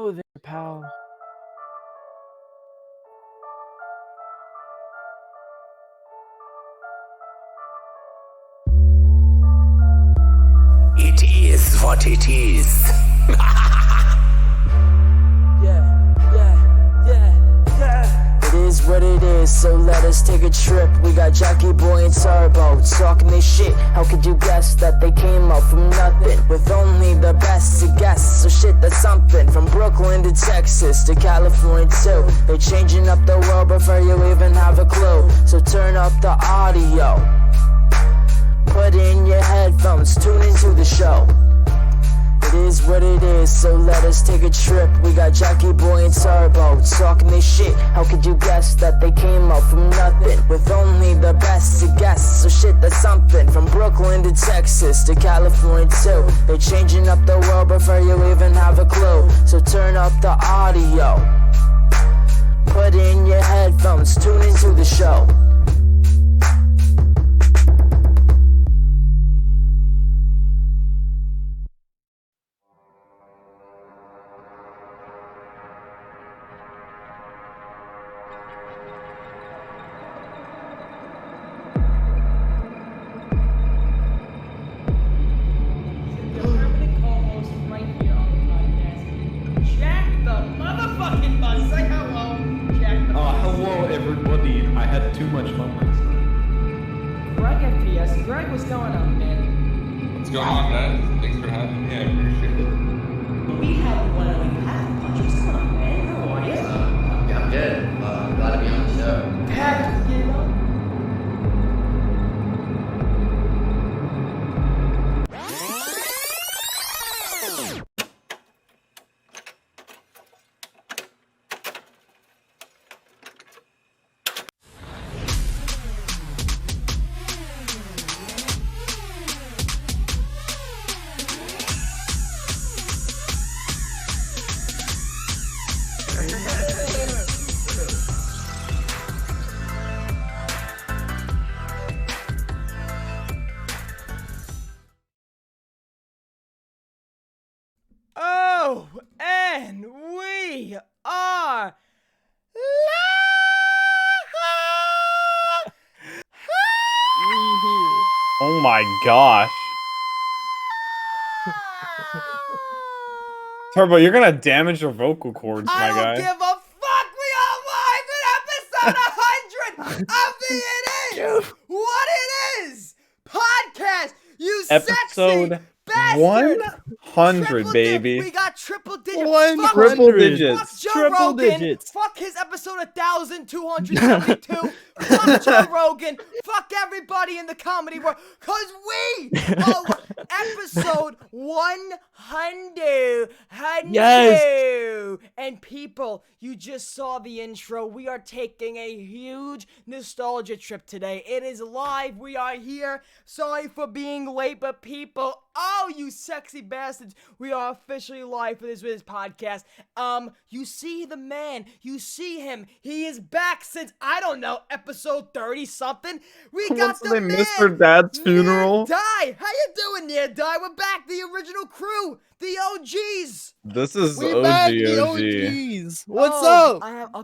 Oh, there, pal. It is what it is. It is what it is, so let us take a trip. We got Jackie Boy and Turbo talking this shit. How could you guess that they came up from nothing? With only the best to guess, so shit that's something. From Brooklyn to Texas to California too. They're changing up the world before you even have a clue. So turn up the audio, put in your headphones, tune into the show. It is what it is, so let us take a trip. We got Jackie Boy and Turbo talking this shit. How could you guess that they came up from nothing? With only the best to guess, so shit that's something. From Brooklyn to Texas to California too. They're changing up the world before you even have a clue. So turn up the audio, put in your headphones, tune into the show. Too much fun last night. Greg FPS. Greg, what's going on, man? What's going on, guys? Thanks for having me. I appreciate it. We have one of the Pat Punch. What's going on, man? How are you? Yeah, I'm good. Glad to be on the show. Pat, you know? Oh, and we are live! Oh my gosh. Turbo, you're gonna damage your vocal cords, my I guy. don't give a fuck! We are live in episode 100 of the It Is What It Is podcast, you Episode sexy bastard! 100, baby. We got triple digits. 100. Fuck Triple Joe digits. Joe Triple Rogan. digits. Fuck his episode 1,272. Fuck Joe Rogan. Fuck everybody in the comedy world. Cause we are episode 100. Yes. And people, you just saw the intro. We are taking a huge nostalgia trip today. It is live. We are here. Sorry for being late, but people, oh, you sexy bastards, we are officially live for this podcast. You see the man, you see him. He is back since, I don't know, episode 30 something. We got What's the the name? man, Mr. Dad's funeral. Die. How you doing, Near Die? We're back, the original crew, the OGs. This is We OG. back, the OG. OGs. What's Oh, up? I have I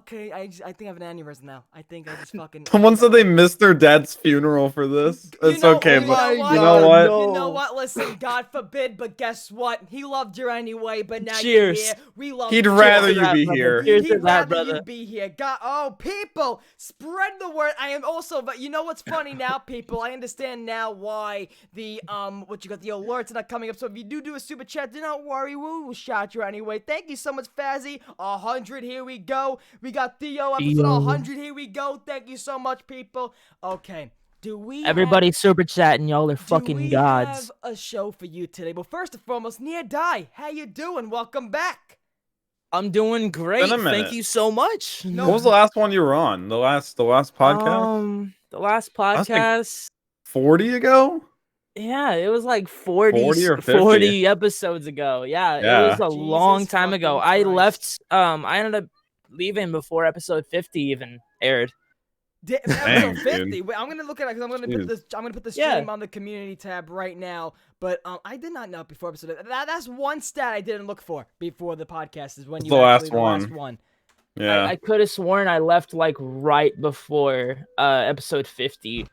think I have an aneurysm now. I think I just fucking. Someone said they missed their dad's funeral for this. It's okay, but you know what? You know what? Listen, God forbid, but guess what? He loved you anyway, but now Cheers. you're here. We love He'd you. rather Cheers you to be that, here. Cheers He'd to that, rather brother. you be here. God, oh, people, spread the word. I am also, but you know what's funny now, people? I understand now why the what you got, the alerts are not coming up. So if you do a super chat, do not worry. We will shout you anyway. Thank you so much, Fazzy. 100, here we go. We got Theo, episode 100, here we go. Thank you so much, people. Okay. Do we Everybody have, super chatting, y'all are do fucking we gods. have a show for you today? But first and foremost, Near Die, how you doing? Welcome back. I'm doing great. Been a minute. Thank you so much. No. What was the last one you were on? The last podcast? The last That's like podcast. 40 ago? Yeah, it was like 40, 40 or 50. 40 episodes ago. Yeah, Yeah. it was a Jesus long time ago. fucking I Christ. left I ended up leaving before episode 50 even aired. Episode Dang, 50. dude. Wait, I'm gonna look at it because I'm gonna put the Yeah. stream on the community tab right now. But I did not know before episode. That's one stat I didn't look for before the podcast is when It's you the last actually the last one. one. Yeah. I could have sworn I left like right before episode 50.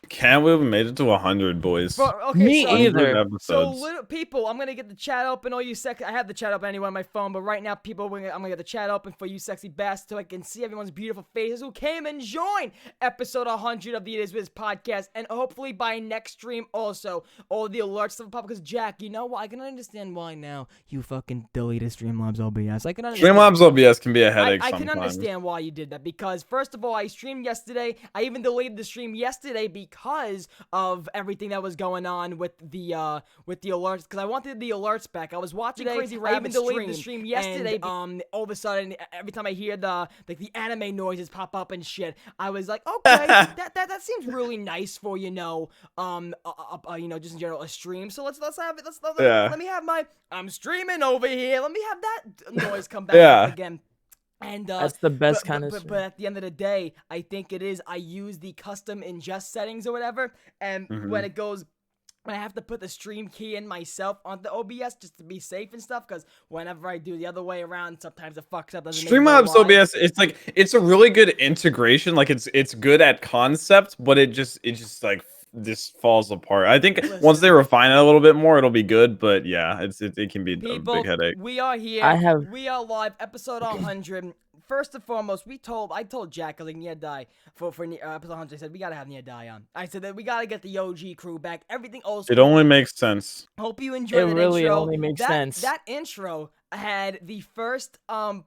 Can't believe we made it to 100, boys. Okay, Me so, either. 100 So, episodes. little people, I'm gonna get the chat open. All you I have the chat open anyway on my phone, but right now, people, I'm gonna get the chat open for you, sexy bastards, so I can see everyone's beautiful faces who came and joined episode 100 of the It Is Wiz podcast, and hopefully by next stream, also all the alerts will pop. Because Jack, you know what? I can understand why now you fucking deleted Streamlabs OBS. I can understand. Streamlabs OBS can be a headache I can sometimes. understand why you did that because first of all, I streamed yesterday. I even deleted the stream yesterday because of everything that was going on with the alerts. Because I wanted the alerts back. I was watching Crazy Rabbit. I even deleted the stream yesterday. And, all of a sudden, every time I hear the anime noises pop up and shit, I was like, okay, that seems really nice for just in general a stream. So let's have it. Let me have my I'm streaming over here. Let me have that noise come back up again. And that's the best kind of but at the end of the day, I think it is I use the custom ingest settings or whatever, and when I have to put the stream key in myself on the OBS just to be safe and stuff, because whenever I do the other way around, sometimes it fucks up. Streamlabs OBS, it's a really good integration. Like it's good at concept, but it just like this falls apart. I think once they refine it a little bit more, it'll be good. But yeah, it can be a big headache. We are here. We are live, episode 100. First and foremost, I told Jack, I was like, Nia Die for episode 100. I said, we gotta have Nia Die on. I said that we gotta get the OG crew back. Everything old school. It only makes sense. Hope you enjoyed it. That Really intro. only makes sense. That intro had the first full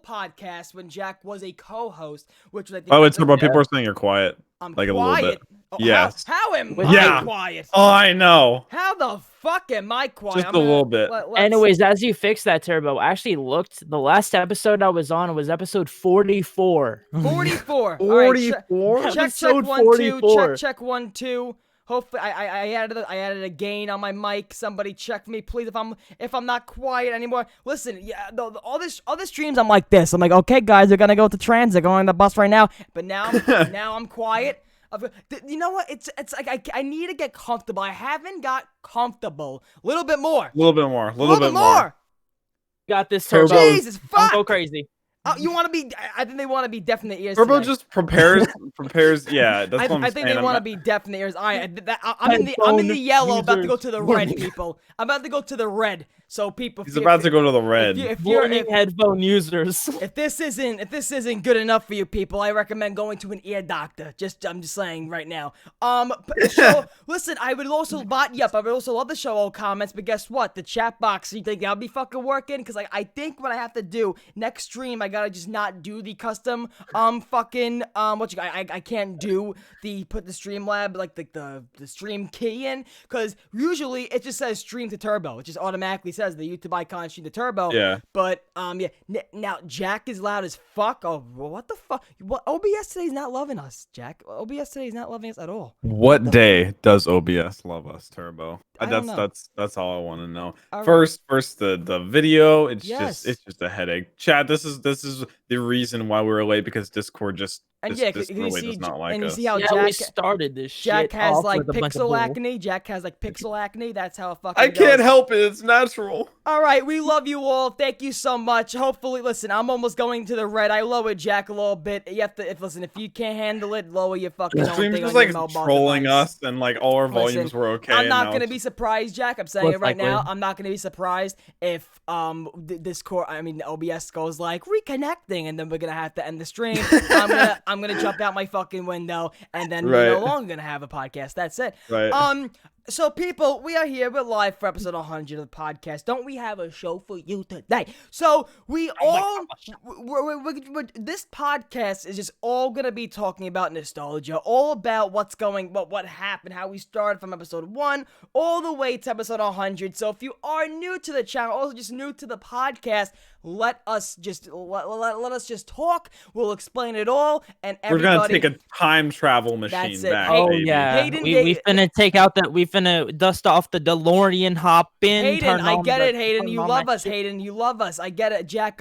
podcast when Jack was a co-host, which was I think. Oh, it's about people are saying you're quiet. I'm like quiet. A little bit. Oh, yes. How am I quiet? Oh, I know. How the fuck am I quiet? Just a little bit. Anyways, as you fix that, Turbo, I actually looked. The last episode I was on was episode 44. 44. 44. Right, check Episode 1 44. 2. Check 1 2. Hopefully, I added a gain on my mic. Somebody check me, please. If I'm not quiet anymore, listen. Yeah, all this streams, I'm like this. I'm like, okay, guys, they're gonna go to transit, going on the bus right now. But now I'm quiet. You know what? It's like I need to get comfortable. I haven't got comfortable. A little bit more. A little bit more. Got this, Turbo. Jesus, fuck. Don't go crazy. You want to be? I think they want to be deaf in the ears. Turbo today. just prepares. Yeah, that's what I'm I think saying. they want to be deaf in the ears. I'm in the yellow, about to go to the red, people. I'm about to go to the red. So people, he's about to go to the red. If you're headphone users, if this isn't good enough for you people, I recommend going to an ear doctor. I'm just saying right now. So listen, I would also I would also love to show all comments, but guess what? The chat box, you think that'll be fucking working? Because I think what I have to do next stream, I gotta just not do the custom I can't do put the Streamlab like the stream key in, because usually it just says stream to Turbo. It just automatically says the YouTube icon stream to Turbo. Yeah. But now Jack is loud as fuck. Oh, what the fuck? What OBS today's not loving us, Jack. OBS today's not loving us at all. What day does OBS love us, Turbo? That's all I want to know. All First the video. It's Yes. just a headache. Chat. This is the reason why we were late, because Discord just And Discord you really see, does not like and you us. see how we Jack started this shit. Jack has off like with a bunch of pixel bull. acne. Jack has like pixel acne. That's how it fucking I can't goes. help it. It's natural. All right, we love you all. Thank you so much. Hopefully, listen, I'm almost going to the red. I lowered Jack a little bit. You have to, if you can't handle it, lower your fucking own Stream's thing just on your like mobile trolling device. us, and like all our volumes Listen, were okay. I'm and not now gonna it's- be surprised, Jack. I'm saying it right Most now. likely. I'm not gonna be surprised if Discord, the OBS goes like reconnecting, and then we're gonna have to end the stream. I'm gonna jump out my fucking window, and then we're no Right. longer gonna have a podcast. That's it. Right. So people, we are here. We're live for episode 100 of the podcast. Don't we have a show for you today? So we all, this podcast is just all gonna be talking about nostalgia, all about what happened, how we started from episode 1 all the way to episode 100. So if you are new to the channel, also just new to the podcast, let us just talk. We'll explain it all, and We're everybody. gonna take a time travel machine That's it. back. Hey, Oh baby. yeah, Hayden we Day- finna take out that. We finna dust off the DeLorean, hop in, Hayden, turn I on get the- it, Hayden. turn You on love that us, shit. Hayden. You love us. I get it, Jack.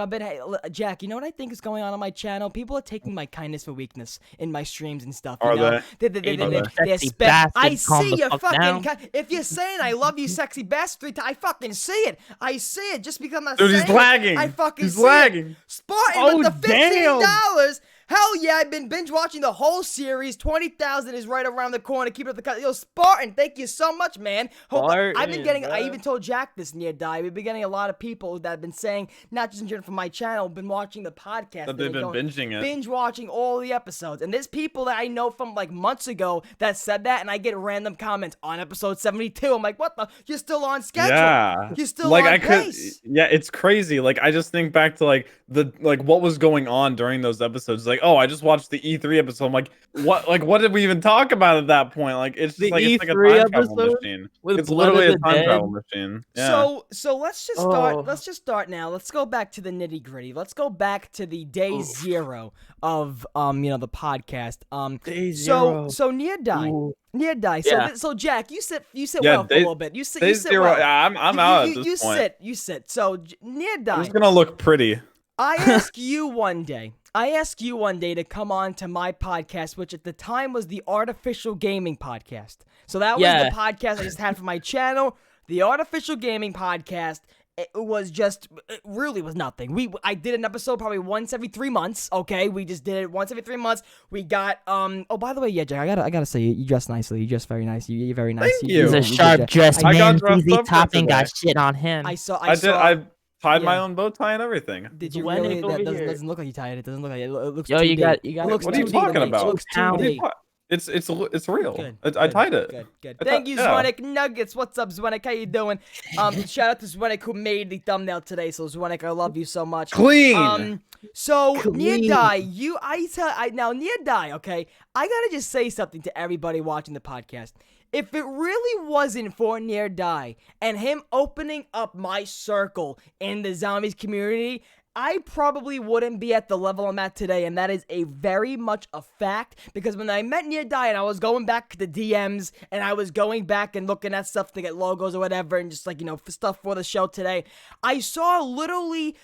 Jack. You know what I think is going on my channel? People are taking my kindness for weakness in my streams and stuff. You Are know? they? Hayden, you They're sexy spe- bastard, I calm see the you fuck fucking. down. If you're saying I love you, sexy bastard 3 times, I fucking see it. I see it. Just because I'm not Dude, saying he's lagging. it, I fucking He's see lagging. it. Spartan Oh, with the damn. $15. Hell yeah, I've been binge watching the whole series. 20,000 is right around the corner. Keep it up the cut. Yo, Spartan, thank you so much, man. I've been getting. I even told Jack this near die. We've been getting a lot of people that have been saying, not just in general from my channel, been watching the podcast. That they've been binging it. Binge watching all the episodes. And there's people that I know from like months ago that said that, and I get random comments on episode 72. I'm like, what the? You're still on schedule. Yeah. You're still like on I pace. could. Yeah, it's crazy. Like I just think back to like what was going on during those episodes. Like, oh, I just watched the E3 episode. I'm like, what? Like, what did we even talk about at that point? Like, it's just The it's like a E3 time travel episode machine. with It's Blood of literally a the time Dead? travel machine. Yeah. So let's just start. Oh. Let's just start now. Let's go back to the nitty gritty. Let's go back to the day zero of the podcast. Day zero. So near die. Ooh. Near die. Yeah. So Jack, you sit Yeah, well for a little bit. You sit zero. well. Yeah, I'm out at this You point. sit. So near I'm die. just gonna look pretty. I ask you one day to come on to my podcast, which at the time was the Artificial Gaming Podcast. So that was the podcast I just had for my channel, the Artificial Gaming Podcast. It really was nothing. I did an episode probably once every 3 months. Okay, we just did it once every 3 months. We got Oh, by the way, yeah, Jack, I gotta say, you dress nicely. You dress very nice. You're very nice. Thank you. He's a You sharp dressed I got man. dressed Easy up for Topping got today. shit on him. I I did. saw. I tied my yeah. own bow tie and everything. Did you When really? it over That here. doesn't look like you tied it. It doesn't look like it. It looks. Yo, 2D. you got. It looks What are you 2D talking to me. about? It looks What are 2D. you It's real. Good, I tied it. Good. I Thank ti- you, yeah. Zwanek Nuggets. What's up, Zwanek? How you doing? Shout out to Zwanek who made the thumbnail today. So Zwanek, I love you so much. Clean. So Clean. near die, now near die. Okay, I gotta just say something to everybody watching the podcast. If it really wasn't for Near Die and him opening up my circle in the zombies community, I probably wouldn't be at the level I'm at today, and that is a very much a fact, because when I met Near Die and I was going back to the DMs, and I was going back and looking at stuff to get logos or whatever, and just like, stuff for the show today, I saw literally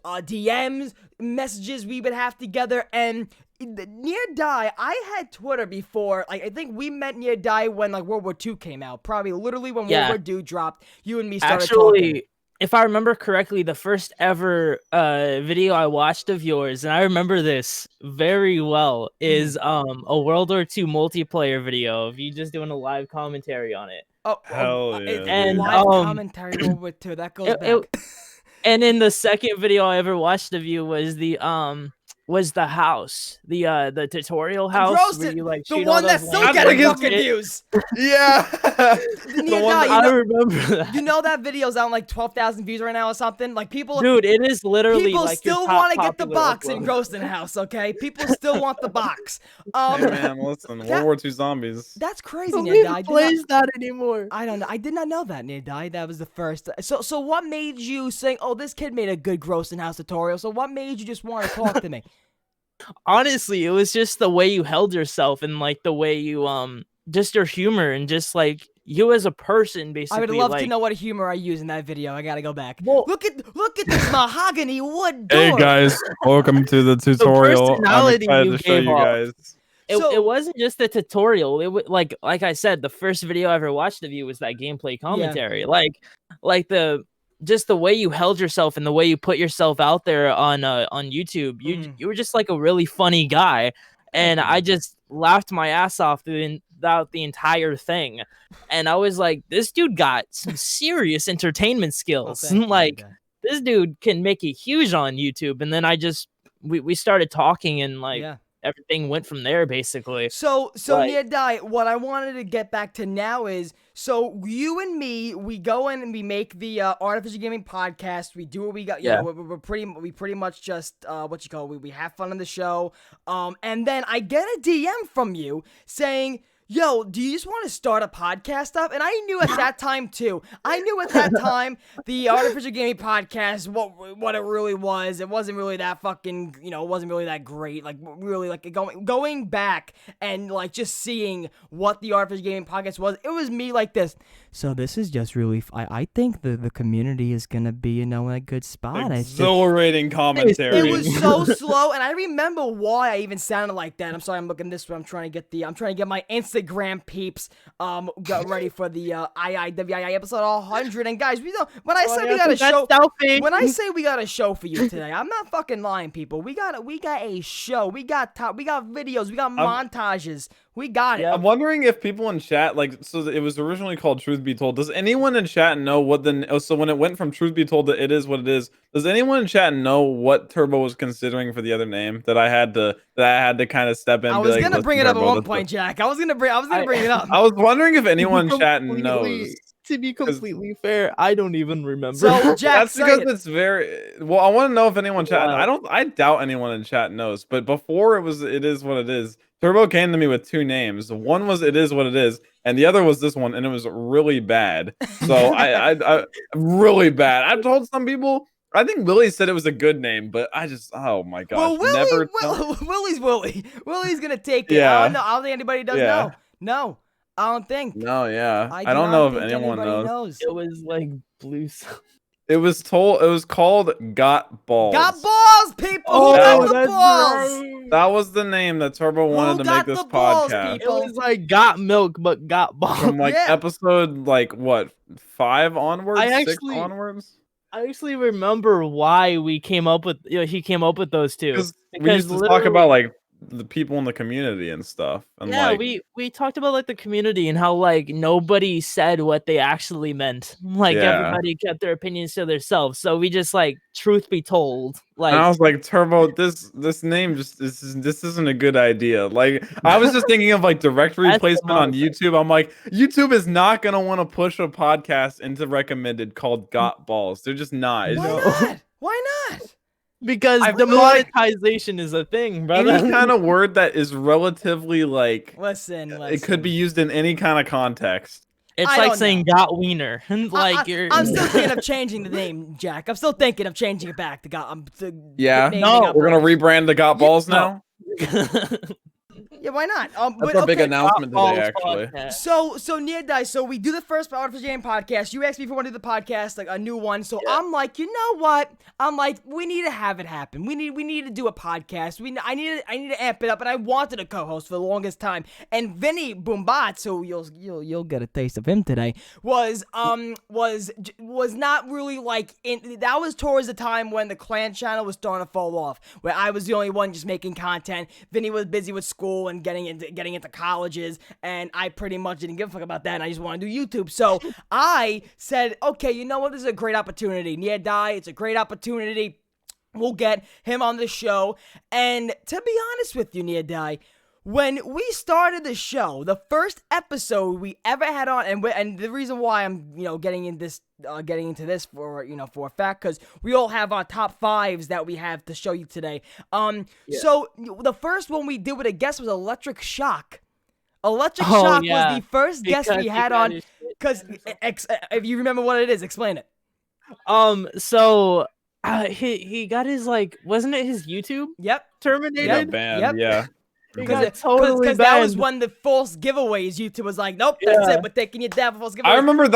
DMs, messages we would have together, and Near Die, I had Twitter before. Like, I think we met Near Die when like World War II came out. Probably literally when World War II dropped. You and me started talking. If I remember correctly, the first ever video I watched of yours, and I remember this very well, is a World War II multiplayer video of you just doing a live commentary on it. Hell yeah, And dude. live commentary World War II. That goes back. And then the second video I ever watched of you was the house, the tutorial house where you like the shoot one all that's those still lamps. getting fucking views. Yeah. Near one Die, I remember that. you know that video's out like 12,000 views right now or something. Like people, Dude, it is literally people like your still top want to get the popular box in upload. Groston House. Okay, people still want the box. Hey man, listen, World War II zombies. That's crazy. Who Near Die. even plays that anymore? I don't know. I did not know that, Near Die. That was the first. So what made you say, "Oh, this kid made a good Groston House tutorial"? So what made you just want to talk to me? Honestly, it was just the way you held yourself and like the way you just your humor and just like you as a person basically. I would love like, to know what humor I use in that video. I gotta go back. Well- look at this mahogany wood door. Hey guys, welcome to the tutorial. I'm personality excited you to show gave you off. guys. It wasn't just the tutorial. It was like I said, the first video I ever watched of you was that gameplay commentary. Like the just the way you held yourself and the way you put yourself out there on YouTube. You were just like a really funny guy, and I just laughed my ass off throughout the entire thing. And I was like, this dude got some serious entertainment skills. thank you, Like Near Die. this dude can make it huge on YouTube. And then we started talking and like. Yeah. Everything went from there, basically. So Like- Near Die, what I wanted to get back to now is, so you and me, we go in and we make the Artificial Gaming Podcast. We do what we got. Yeah. We pretty much just we have fun on the show. And then I get a DM from you saying yo, do you just want to start a podcast up? And I knew at that time too. I knew at that time the Artificial Gaming Podcast, what it really was. It wasn't really that fucking, it wasn't really that great. Like really, like going back and like just seeing what the Artificial Gaming Podcast was. It was me like this. So this is just really. I think the community is gonna be in a good spot. Exhilarating commentary. It was so slow, and I remember why I even sounded like that. I'm sorry, I'm looking this way. I'm trying to get my Instagram peeps got ready for the IIWII episode 100. And guys, when I say we got a show, when I say we got a show for you today, I'm not fucking lying, people. We got a show. We got videos. We got montages. We got it. I'm wondering if people in chat, so it was originally called Truth Be Told. Does anyone in chat know what so when it went from Truth Be Told to It Is What It Is, does anyone in chat know what Turbo was considering for the other name that I had to kind of step in? I was gonna bring it up at one point, Jack. I was gonna bring it up. I was wondering if anyone in chat knows. To be completely fair, I don't even remember. So, Jack, that's because it's very well. I want to know if anyone in chat. I doubt anyone in chat knows. But before It Is What It Is, Turbo came to me with two names. One was It Is What It Is, and the other was this one, and it was really bad. So I really bad. I've told some people. I think Willie said it was a good name, but oh my gosh, Willie's Willie. Willie's gonna take it. Yeah. I don't think anybody does know. No, I don't think. No, yeah. I don't know if anyone knows. It was like blue. It was called Got Balls. Got balls, people. Who got the balls? Right. That was the name that Turbo wanted to make this podcast. It was like Got Milk, but Got Balls. From episode 5 onwards, 6 onwards. I actually remember why we came up with he came up with those two. Because we used to talk about the people in the community and stuff. And we talked about the community and how nobody said what they actually meant. Everybody kept their opinions to themselves. So we just truth be told. And I was like, Turbo, this name this isn't a good idea. I was just thinking of directory placement on YouTube. I'm like, YouTube is not gonna want to push a podcast into recommended called Got Balls. They're just not. Why not? Why not? Because the monetization is a thing, brother. Any kind of word that is relatively listen. It could be used in any kind of context. It's like saying "got wiener." I'm still thinking of changing the name, Jack. I'm still thinking of changing it back to "got." No, we're gonna rebrand the "Got Balls" now. Yeah, why not? That's our big announcement today, actually. So Near Die. So we do the first Artificial Gaming Podcast. You asked me if we want to do the podcast, a new one. So I'm like, you know what? I'm like, we need to have it happen. We need to do a podcast. I need to amp it up, and I wanted a co-host for the longest time. And Vinny Boombat, so you'll get a taste of him today. Was not really that was towards the time when the clan channel was starting to fall off, where I was the only one just making content. Vinny was busy with school and getting into colleges, and I pretty much didn't give a fuck about that, and I just want to do YouTube. So I said, okay, you know what, this is a great opportunity. Near Die, it's a great opportunity. We'll get him on the show. And to be honest with you, Near Die, when we started the show, the first episode we ever had on, and the reason why I'm getting into this for for a fact, because we all have our top 5s that we have to show you today. So the first one we did with a guest was Electric Shock. Electric Shock was the first guest we had on. Because if you remember what it is, explain it. So he got his wasn't it his YouTube? Yep. Terminated. Yep. Banned. Yeah. Because that was when the false giveaways, YouTube was like, nope, that's it, we're taking you down for false giveaways. I remember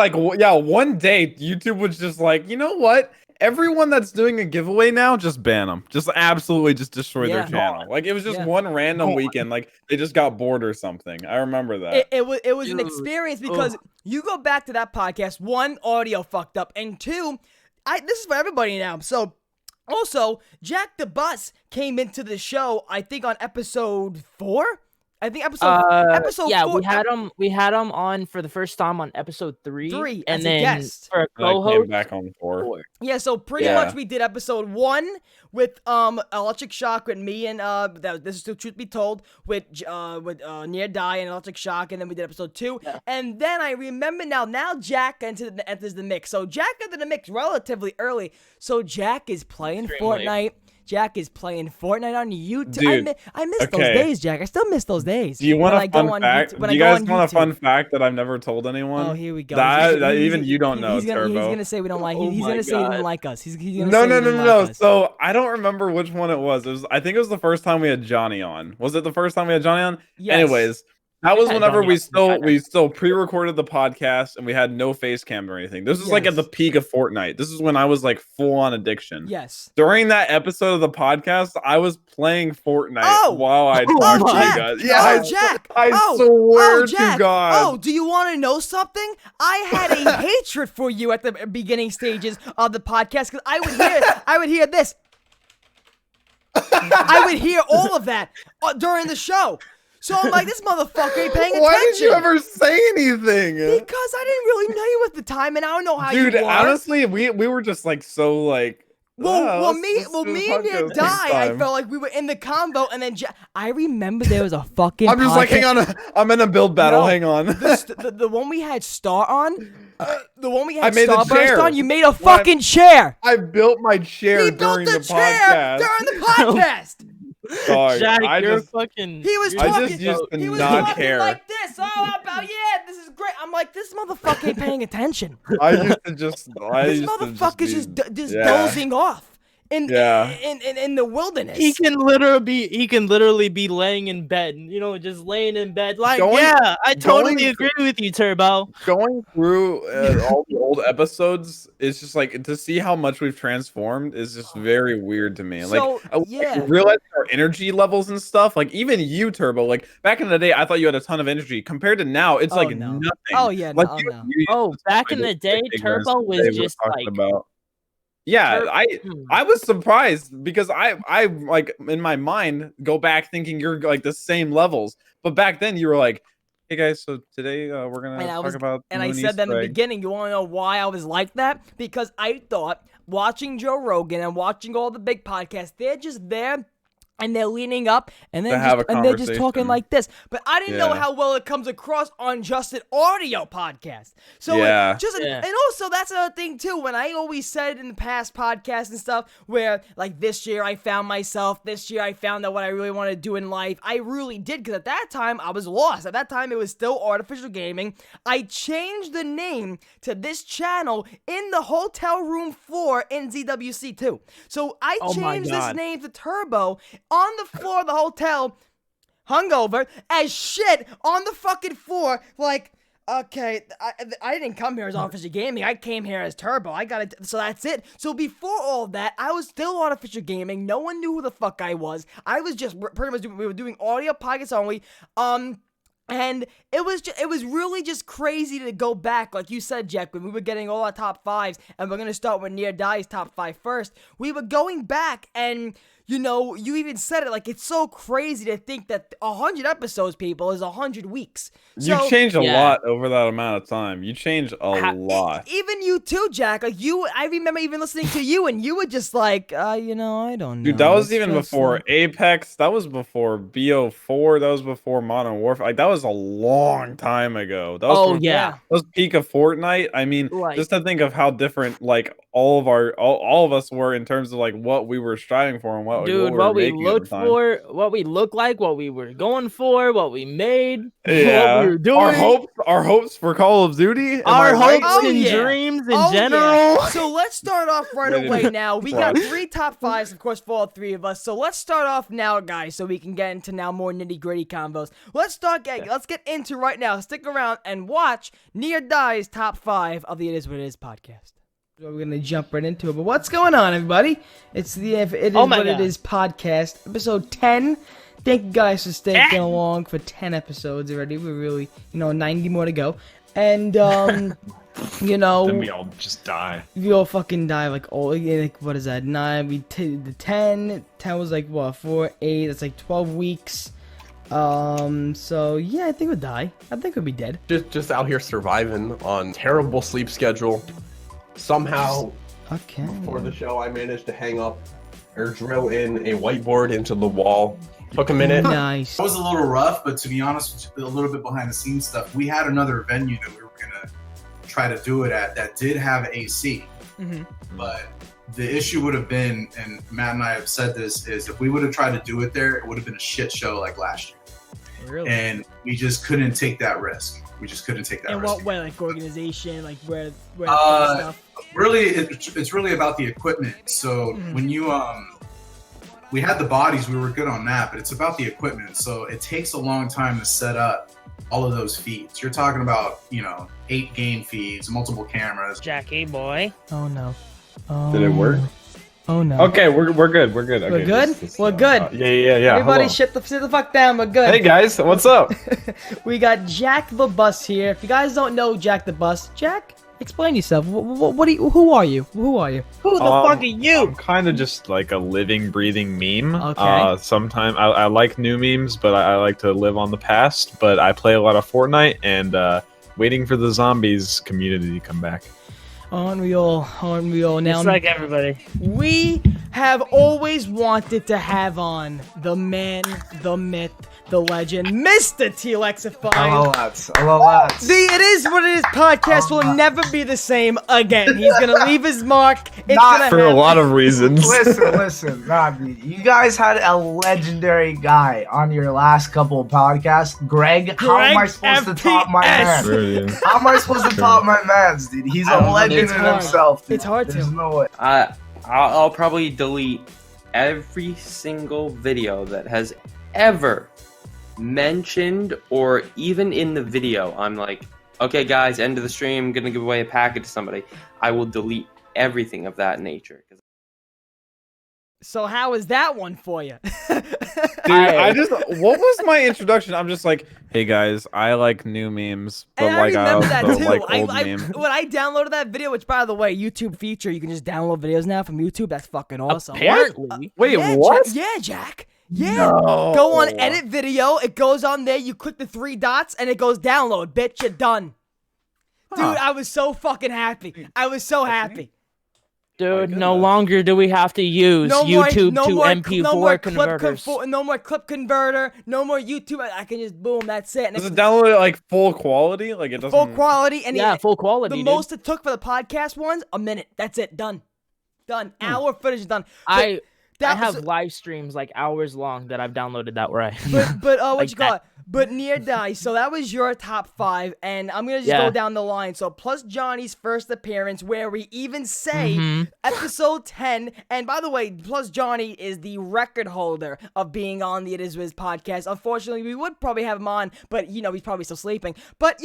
one day YouTube was just like, you know what? Everyone that's doing a giveaway now, just ban them. Just absolutely just destroy their channel. It was just one random weekend. They just got bored or something. I remember that. It was an experience because you go back to that podcast, 1, audio fucked up, and 2, this is for everybody now. So also, Jack the Bus came into the show, I think on episode 4. I think episode 4. We had him on for the first time on episode 3. And then guest. For a co-host, came back on 4. Yeah, so pretty much we did episode 1 with Electric Shock with me and this is still Truth Be Told with Near Die and Electric Shock, and then we did episode 2. Yeah. And then I remember now Jack enters the mix. So Jack entered the mix relatively early. So Jack is playing Fortnite, Jack is playing Fortnite on YouTube. Dude, I miss those okay. days, Jack. I still miss those days. Do you want when I a go fun on fact? YouTube- when Do I you go guys on want a fun YouTube. fact that I've never told anyone? Oh, here we go. That even you don't know, he's gonna, Turbo. He's gonna say we don't like. Oh He's my gonna say he God. didn't like us. He's gonna No, say no, he no, didn't no, like no. us. So I don't remember which one it was. I think it was the first time we had Johnny on. Was it the first time we had Johnny on? Yes. Anyways, that was had whenever Johnny on we still pre-recorded the podcast and we had no face cam or anything. This was like at the Yes. peak of Fortnite. This is when I was like full on addiction. Yes. During that episode of the podcast, I was playing Fortnite Oh! while I Oh, talked to you Jack! guys. Oh, Jack! I Oh! swear Oh, Jack! to God. Oh, do you want to know something? I had a hatred for you at the beginning stages of the podcast because I would hear this. I would hear all of that during the show. So I'm like, this motherfucker ain't paying attention. Why did you ever say anything? Because I didn't really know you at the time, and I don't know how Dude, you were. honestly, we were just like so like. Well, let's me do the and you podcast die. next I time. felt like we were in the convo, and then I remember there was a fucking. I'm just like, hang podcast- on, I'm in a build battle. No, Hang on. the one we had Star on, the one we I had made the Starburst chair. on. You made a When I- fucking chair. I built my chair He built during the the chair podcast. during the podcast. Sorry, Jack, I you're just fucking. He was I talking. just used to he was not talking care. like this. Oh, about this is great. I'm like, this motherfucker ain't paying attention. I used to just. This motherfucker's just yeah. dozing off in Yeah. in the wilderness. He can literally be laying in bed, just laying in bed. Like, Going- yeah, I totally going- agree with you, Turbo. Going through all the old episodes, it's just like to see how much we've transformed is just very weird to me. So, like, yeah. realizing our energy levels and stuff. Like even you, Turbo. Like back in the day, I thought you had a ton of energy. Compared to now, it's Oh, like no. nothing. Oh, yeah, like no, you, no. you- Oh, back in the day, ignorance Turbo they was were just talking like. about. Yeah, I was surprised because I like in my mind go back thinking you're like the same levels, but back then you were like, hey guys, so today we're gonna talk about And I Moon said that in the Easter egg." beginning. You want to know why I was like that? Because I thought watching Joe Rogan and watching all the big podcasts, they're just there. And they're leaning up, and To have a they're just talking conversation. like this. But I didn't know Yeah. how well it comes across on just an audio podcast. So Yeah. Yeah. and also that's another thing too. When I always said in the past podcasts and stuff, where like this year I found myself, this year I found out what I really want to do in life. I really did, because at that time I was lost. At that time it was still artificial gaming. I changed the name to this channel in the hotel room floor in ZWC too. So I Oh my changed this God. name to Turbo on the floor of the hotel, hungover as shit on the fucking floor. Like, okay, I didn't come here as Artificial Gaming. I came here as Turbo. So that's it. So before all that, I was still Artificial Gaming. No one knew who the fuck I was. I was just pretty much we were doing audio podcasts only. And it was really just crazy to go back, like you said, Jack, when we were getting all our top fives, and we're gonna start with Near Die's top 5 first. We were going back, and you even said it, like it's so crazy to think that 100 episodes, people, is 100 weeks. So, You changed a Yeah. lot over that amount of time. You changed a lot. even you too, Jack. Like I remember even listening to you, and you were just like, I don't know. Dude, that was It's even just before like- Apex. That was before BO4. That was before Modern Warfare. Like that was a long time ago. That was Oh from- yeah. that was peak of Fortnite. I mean, Like- just to think of how different like all of us were in terms of like what we were striving for and what Dude, we what were we making at looked the time. for, what we looked like, what we were going for, what we made, Yeah, what we were doing, our hopes for Call of Duty. Am our I right? hopes Oh, and yeah. dreams in Oh, general. yeah. So let's start off right Ready to away now. We got crush. 3 top 5s, of course, for all 3 of us. So let's start off now, guys, so we can get into now more nitty-gritty combos. Let's get into right now. Stick around and watch Near Die's top 5 of the It Is What It Is podcast. So we're gonna jump right into it. But what's going on, everybody? It's the It Is Oh my What It God. Is podcast, episode 10. Thank you guys for staying along for 10 episodes already. We're really, 90 more to go. And, Then we all just die. we all fucking die, like what is that? 9, the 10 was like what, 4, 8, that's like 12 weeks. So yeah, I think we'll die. I think we'll be dead. Just out here surviving on terrible sleep schedule. Somehow, Okay. before the show, I managed to hang up or drill in a whiteboard into the wall. Took a minute. Nice. That was a little rough, but to be honest, a little bit behind the scenes stuff. We had another venue that we were gonna try to do it at that did have AC, Mhm. but the issue would have been, and Matt and I have said this, is if we would have tried to do it there, it would have been a shit show like last year. Really? And we just couldn't take that risk. We just couldn't take that In risk. what way? Like organization? Like where stuff? Really, it's really about the equipment. So when you we had the bodies, we were good on that, but it's about the equipment. So it takes a long time to set up all of those feeds. You're talking about, 8 game feeds, multiple cameras. Jackie boy. Oh no. Did it work? Oh no. Okay, we're good. We're good. Okay, We're good? We're good. Yeah. Everybody hold on. sit the fuck down. We're good. Hey guys, what's up? We got Jack the Bus here. If you guys don't know Jack the Bus, Jack, explain yourself. What are you? Who are you? Who are you? Who the fuck are you? I'm kind of just like a living, breathing meme. Okay. Sometimes I like new memes, but I like to live on the past. But I play a lot of Fortnite and waiting for the zombies community to come back. Aren't we all? Now, It's like everybody. we have always wanted to have on the man, the myth, the legend, Mr. T-Lexify. Hello, lads. The It Is What It Is podcast will never be the same again. He's gonna leave his mark. It's Not gonna For a happen. lot of reasons. Listen. You guys had a legendary guy on your last couple of podcasts. Greg, how am I supposed to top my man? Brilliant. How am I supposed to top my man's, dude? He's a legend It's in hard. himself, dude. It's hard to. There's no way. I'll probably delete every single video that has ever mentioned, or even in the video I'm like, okay guys, end of the stream, I'm gonna give away a package to somebody. I will delete everything of that nature. So how is that one for you? Dude, what was my introduction? I'm just like, hey guys, I like new memes, but And like I remember that also too. like old memes. When I downloaded that video, which by the way, YouTube feature, you can just download videos now from YouTube. That's fucking awesome. Apparently. Wait, Yeah, what? Jack. Yeah. Go on edit video. It goes on there. You click the 3 dots and it goes download. Bitch, you're done. Dude, I was so fucking happy. I was so happy. Dude, no longer do we have to use YouTube to MP4 converters. No more clip converter. No more YouTube. I can just boom. That's it. And Does it download it like full quality? Like it doesn't. full quality. And Yeah, full quality. The dude. most it took for the podcast ones, a minute. That's it. Done. Hour footage is done. I That have was- live streams like hours long that I've downloaded that way. But what Like you call it? But near die. So that was your top 5, and I'm gonna just go down the line. So plus Johnny's first appearance, where we even say episode 10. And by the way, plus Johnny is the record holder of being on the It Is Wiz podcast. Unfortunately, we would probably have him on, but he's probably still sleeping. But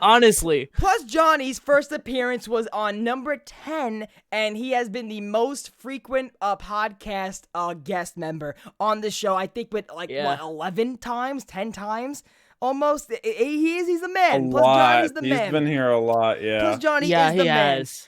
Honestly. Plus Johnny's first appearance was on number 10, and he has been the most frequent podcast guest member on the show. I think with 11 times, 10 times, almost. He's the man. Plus Johnny's the man. He's been here a lot. Yeah. Plus Johnny Yeah, is the he man. has.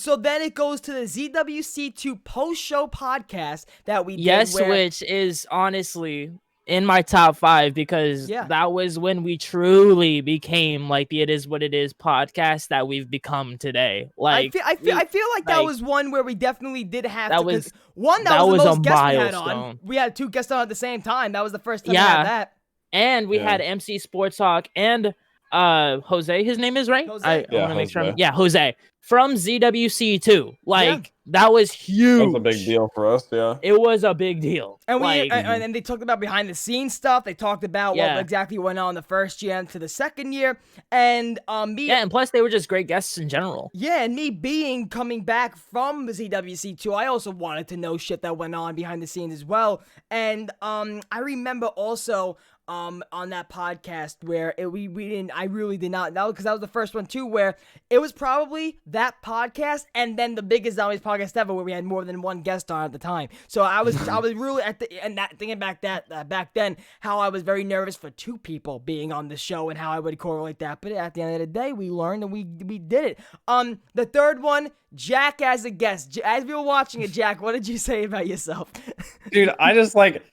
So then it goes to the ZWC2 post-show podcast that we did. Yes, where- which is honestly in my top 5 because Yeah. that was when we truly became like the It Is What It Is podcast that we've become today. Like I feel like that was one where we definitely did have that to. 'Cause was- one, that that was the was a most guests we had on. milestone. We had 2 guests on at the same time. That was the first time we Yeah. had that. And we had MC Sports Talk and Jose, his name is right? Jose. I want to make sure. Jose from ZWC too. Like that was huge. That's a big deal for us. Yeah. It was a big deal. And like, and they talked about behind the scenes stuff. They talked about what exactly went on the first year to the second year. And and plus they were just great guests in general. Yeah, and me coming back from ZWC2, I also wanted to know shit that went on behind the scenes as well. And I remember also on that podcast where I really did not know, because that was the first one too, where it was probably that podcast and then the biggest Zombies podcast ever, where we had more than one guest on at the time. So I was really thinking back then how I was very nervous for 2 people being on the show and how I would correlate that. But at the end of the day, we learned and we did it. The third one, Jack as a guest. As we were watching it, Jack, what did you say about yourself? Dude, I just like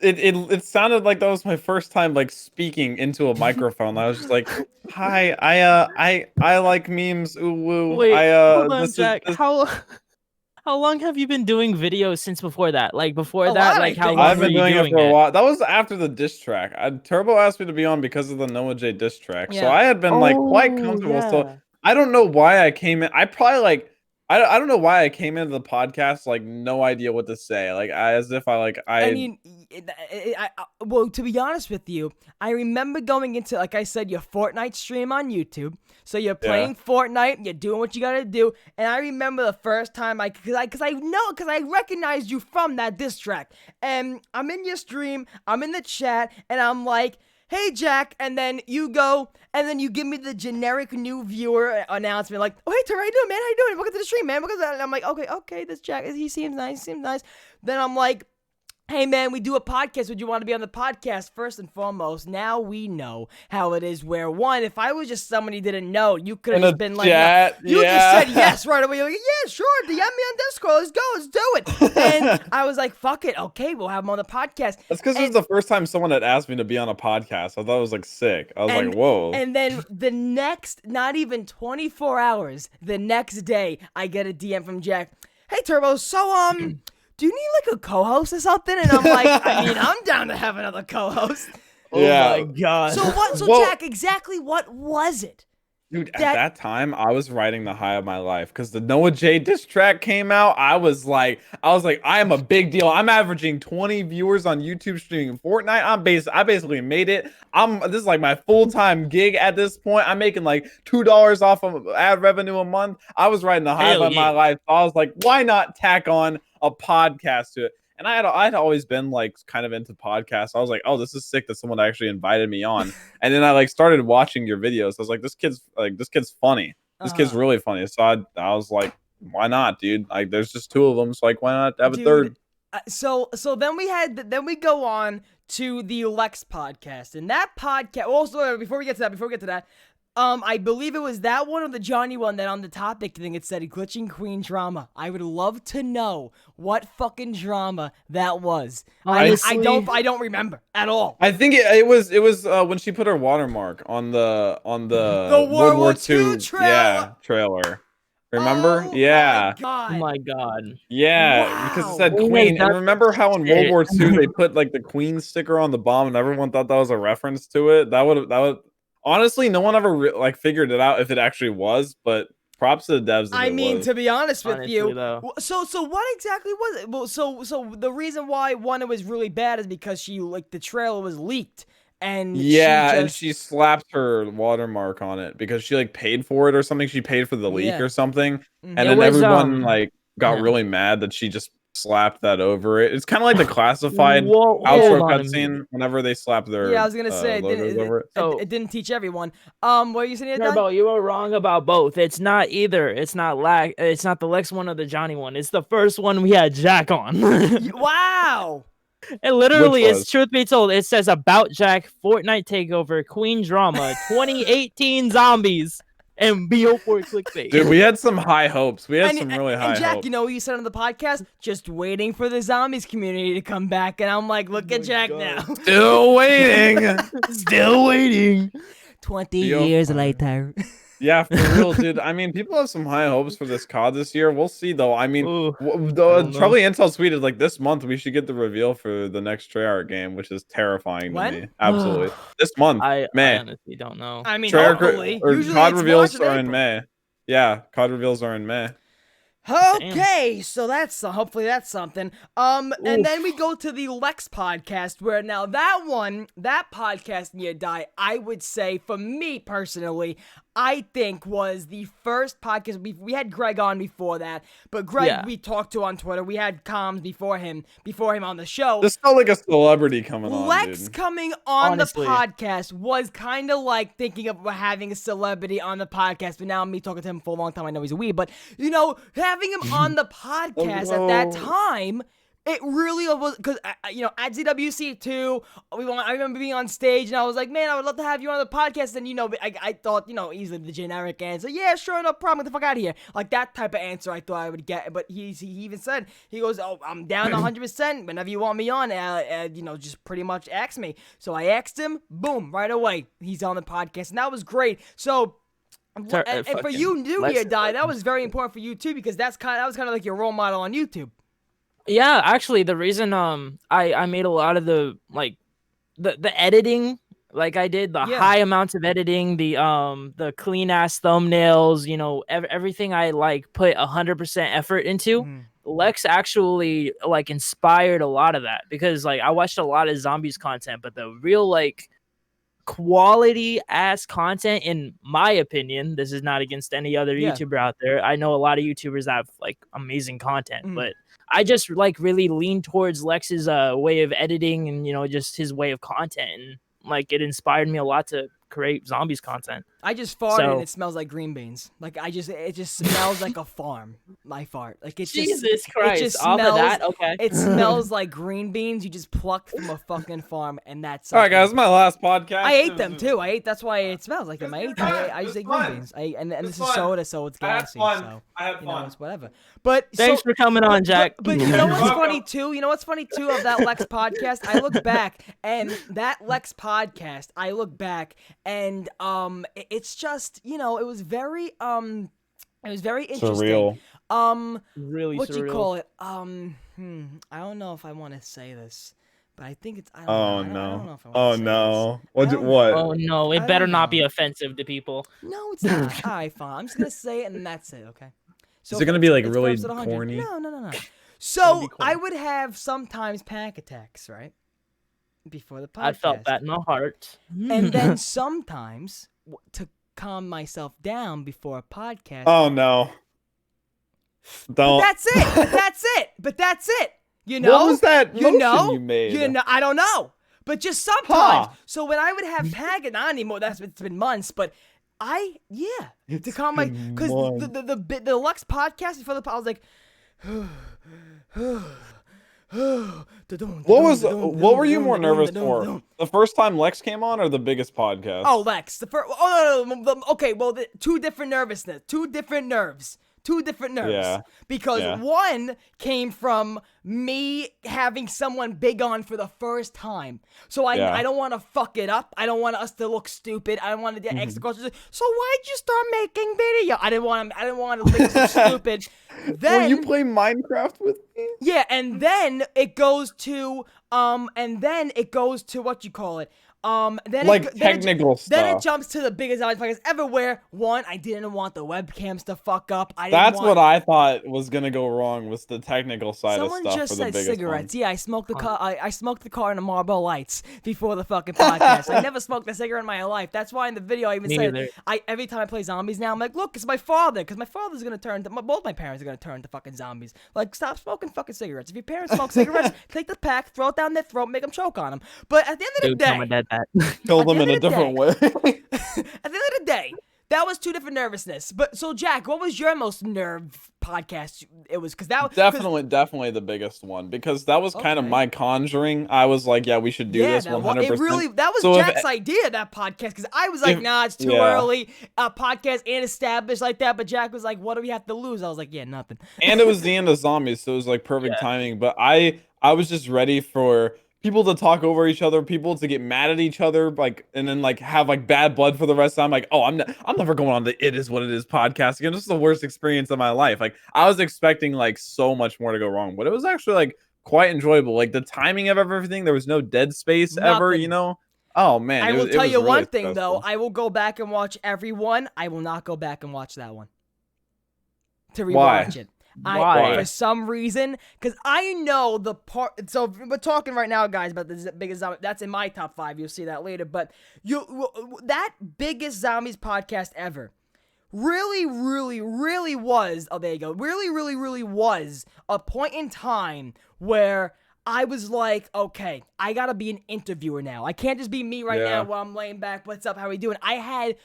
it sounded like that was my first time like speaking into a microphone. I was just like, hi, I like memes. Ooh woo. Wait, hold on, this is- Jack. this- How long have you been doing videos since before that? Like before A that, lot, like I how think. long I've were been you doing it doing for a while. That was after the diss track. Turbo asked me to be on because of the Noah J diss track. So Yeah. I had been like quite comfortable. So I don't know why I came in. I probably I don't know why I came into the podcast like no idea what to say, like as if I mean, well, to be honest with you, I remember going into, like I said, your Fortnite stream on YouTube. So you're playing Fortnite, you're doing what you gotta do, and I remember the first time because I recognized you from that diss track, and I'm in your stream, I'm in the chat, and I'm like, hey Jack, and then you go, and then you give me the generic new viewer announcement, like, oh hey Tur, how you doing, man? How you doing? Welcome to the stream, man. Welcome to that. And I'm like, okay, this Jack, he seems nice. Then I'm like, hey man, we do a podcast. Would you want to be on the podcast? First and foremost, now we know how it is. Where one, if I was just somebody who didn't know, you could have just been like, no. You just said yes right away. You're like, yeah, sure, DM me on Discord. Let's go, let's do it. And I was like, fuck it, okay, we'll have him on the podcast. That's because it was the first time someone had asked me to be on a podcast. I thought it was like sick. I was like, whoa. And then the next, not even 24 hours, the next day, I get a DM from Jack. Hey Turbo, so do you need like a co-host or something? And I'm like, I mean, I'm down to have another co-host. Oh my god. So what? So Jack, exactly what was it? Dude, at that time, I was riding the high of my life because the Noah J diss track came out. I was like, I am a big deal. I'm averaging 20 viewers on YouTube streaming Fortnite. I basically made it. This is like my full-time gig at this point. I'm making like $2 off of ad revenue a month. I was riding the high of my life. So I was like, why not tack on a podcast to it? And I'd always been like kind of into podcasts. I was like, oh, this is sick that someone actually invited me on. And then I like started watching your videos. I was like, this kid's funny. This kid's really funny. So I was like, why not, dude? Like, there's just two of them. So like, why not have a third? So then we go on to the Lex podcast, and that podcast. Also, before we get to that. I believe it was that one or the Johnny one that on the topic thing it said glitching queen drama. I would love to know what fucking drama that was. Honestly, I don't remember at all. I think it was when she put her watermark on the World War II trailer. Remember? Oh yeah. Oh my god. Yeah, because it said Queen. And remember how in World War II they put like the Queen sticker on the bomb and everyone thought that was a reference to it? That would honestly, no one ever like figured it out if it actually was, but props to the devs. I mean, to be honest with you, so what exactly was it? Well, so the reason why it was really bad is because the trailer was leaked, and she slapped her watermark on it because she like paid for it or something. She paid for the leak or something, and then everyone like got really mad that she just slapped that over it. It's kind of like the classified outro cutscene whenever they slap their I was gonna say it didn't teach everyone. What are you saying? Turbo, you were wrong about both. It's not either. It's not the Lex one or the Johnny one. It's the first one we had Jack on. Wow. It literally is, truth be told, it says about Jack, Fortnite takeover, Queen drama, 2018 zombies. And BO4 clickbait. Dude, we had some high hopes. We had some really high hopes. And Jack, you know what you said on the podcast? Just waiting for the zombies community to come back. And I'm like, look at Jack now. Still waiting. Still waiting. 20 years later. Yeah, for real, dude. I mean, people have some high hopes for this COD this year. We'll see, though. I mean, probably Intel tweeted like this month we should get the reveal for the next Treyarch game, which is terrifying to me. Absolutely, this month, May. I honestly don't know. I mean, hopefully, COD reveals are in May. Yeah, COD reveals are in May. Okay, so that's hopefully that's something. And then we go to the Lex podcast, where now that podcast near die, I would say for me personally, I think was the first podcast. We had Greg on before that, but Greg we talked to on Twitter. We had comms before him on the show. This felt like a celebrity coming on. Lex coming on the podcast was kind of like thinking of having a celebrity on the podcast, but now me talking to him for a long time. I know he's a wee, but you know, having him on the podcast at that time. It really was, because, you know, at ZWC2, I remember being on stage, and I was like, man, I would love to have you on the podcast, and, you know, I thought, you know, easily the generic answer, yeah, sure, no problem, get the fuck out of here, like, that type of answer I thought I would get, but he even said, he goes, oh, I'm down 100%, whenever you want me on, you know, just pretty much ask me, so I asked him, boom, right away, he's on the podcast, and that was great, so... And for you, New Year, Die, that was very important for you, too, because that was kind of like your role model on YouTube. Yeah, actually, the reason I made a lot of the the editing Like I did the Yeah. high amounts of editing, the clean ass thumbnails, you know, everything I like put 100% effort into. Lex actually like inspired a lot of that because like I watched a lot of zombies content, but the real like quality ass content, in my opinion, this is not against any other Yeah. YouTuber out there. I know a lot of YouTubers have like amazing content, Mm. but I just like really lean towards Lex's way of editing and you know just his way of content, and like it inspired me a lot to create zombies content. I just farted So- and it smells like green beans. Like it just smells like a farm. My fart. Like it Jesus just Christ! It just Off smells, of that, okay. It smells like green beans you just plucked from a fucking farm, and that's All right, guys, my last podcast. I ate them too. That's why it smells like them. I ate them. I just ate green beans. And this is soda, so it's gassy. So I had you know, fun. it's whatever. But Thanks for coming on, Jack. But you know what's funny too? You know what's funny too of that Lex podcast? I look back and that Lex podcast, I look back and it's just, you know, it was very interesting. Surreal. Really what surreal. you call it? I don't know if I want to say this, but I think it's. I don't Oh know. I don't know no. if I wanna Oh say no. this. What? Oh no! I It better don't not be know. offensive to people. No, it's not. All right, fine. I'm just gonna say it and that's it. Okay. So Is it gonna be like it's really episode 100. corny? No. So I would have sometimes panic attacks, right? Before the podcast. I felt that in my heart. And then sometimes to calm myself down before a podcast. Oh no. Don't. That's it. But that's it. You know? What was that You motion know? you made? You know? I don't know. But just sometimes. Huh. So when I would have panic, not anymore. It's been months. But to calm my, because the Lux podcast before the I was like. What were you more nervous for? The first time Lex came on or the biggest podcast? Oh, Lex. The first. Oh no. Okay. Well, two different nervousness. Two different nerves. Yeah. Because Yeah. one came from me having someone big on for the first time. So I don't want to fuck it up. I don't want us to look stupid. I don't want to get extra questions. So why'd you start making video? I didn't want to look so stupid. Then Will you play Minecraft with me? yeah, and then it goes to what you call it. Then Like technical Then it stuff. jumps to the biggest zombies podcast ever. Where one, I didn't want the webcams to fuck up. That's what I thought was gonna go wrong, was the technical side of Someone stuff just for the said biggest cigarettes. one. Yeah, I smoked the car. I smoked the car in the Marlboro Lights before the fucking podcast. I never smoked a cigarette in my life. That's why in the video I even Me said neither. every time I play zombies now I'm like, look, it's my father, because my father's gonna turn to both my parents are gonna turn to fucking zombies. Like, stop smoking fucking cigarettes. If your parents smoke cigarettes, take the pack, throw it down their throat, make them choke on them. But at the end of the Dude, tell my day, dad that. Kill them the in a end of the different way. at the end of the day, that was two different nervousness. But so Jack, what was your most nerve podcast? It was because that was Definitely the biggest one, because that was kind of Okay. my conjuring. I was like, yeah, we should do this that 100%. that was So if- Jack's idea, that podcast, because I was like, nah, it's too yeah. early. Podcast ain't established like that. But Jack was like, what do we have to lose? I was like, yeah, nothing. And it was the end of zombies, so it was like perfect timing. But I was just ready for people to talk over each other, people to get mad at each other, like, and then like have like bad blood for the rest of the time. Like, oh, I'm never going on the It Is What It Is podcast again. This is the worst experience of my life. Like, I was expecting like so much more to go wrong, but it was actually like quite enjoyable. Like the timing of everything, there was no dead space ever, Nothing. you know. Oh man, I it will was- it tell was you really one thing though. stressful. I will go back and watch every one. I will not go back and watch that one to rewatch Why? it. Why? For some reason, because I know the part. So we're talking right now, guys, about the biggest zombie. That's in my top 5. You'll see that later. But that biggest zombies podcast ever really was. Oh, there you go. Really was a point in time where I was like, okay, I gotta be an interviewer now. I can't just be me right now while I'm laying back. What's up? How we doing? I had.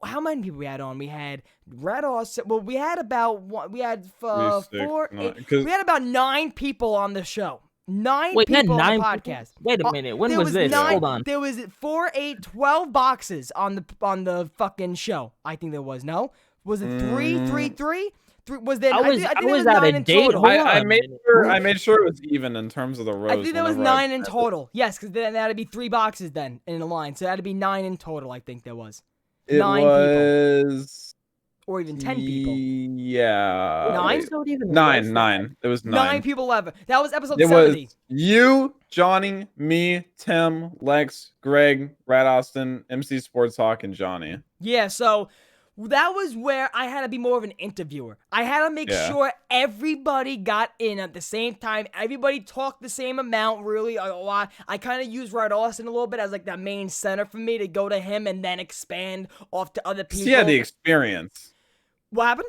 How many people we had on? We had we had about we had we had about 9 people on the show. 9 Wait, people on nine the people? podcast. Wait a minute. When There was this? 9 Hold on. There was 4, 8, 12 boxes on the fucking show. I think there was. No, was it 3? Was there? I think there was out 9 of in date. total. Hold I on. made sure it was even in terms of the rows. I think there was whenever 9 in total. Yes, because then that'd be 3 boxes then in a line. So that'd be 9 in total. I think there was. It 9 people. was or even 10 people. Yeah. Nine? Episode even Nine. less than It was 9 people ever. That was episode It 70. was you, Johnny, me, Tim, Lex, Greg, Rat Austin, MC Sports Hawk, and Johnny. Yeah, so that was where I had to be more of an interviewer. I had to make sure everybody got in at the same time. Everybody talked the same amount, really a lot. I kind of used Red Austin a little bit as like that main center for me to go to him and then expand off to other people. He had the experience. What happened?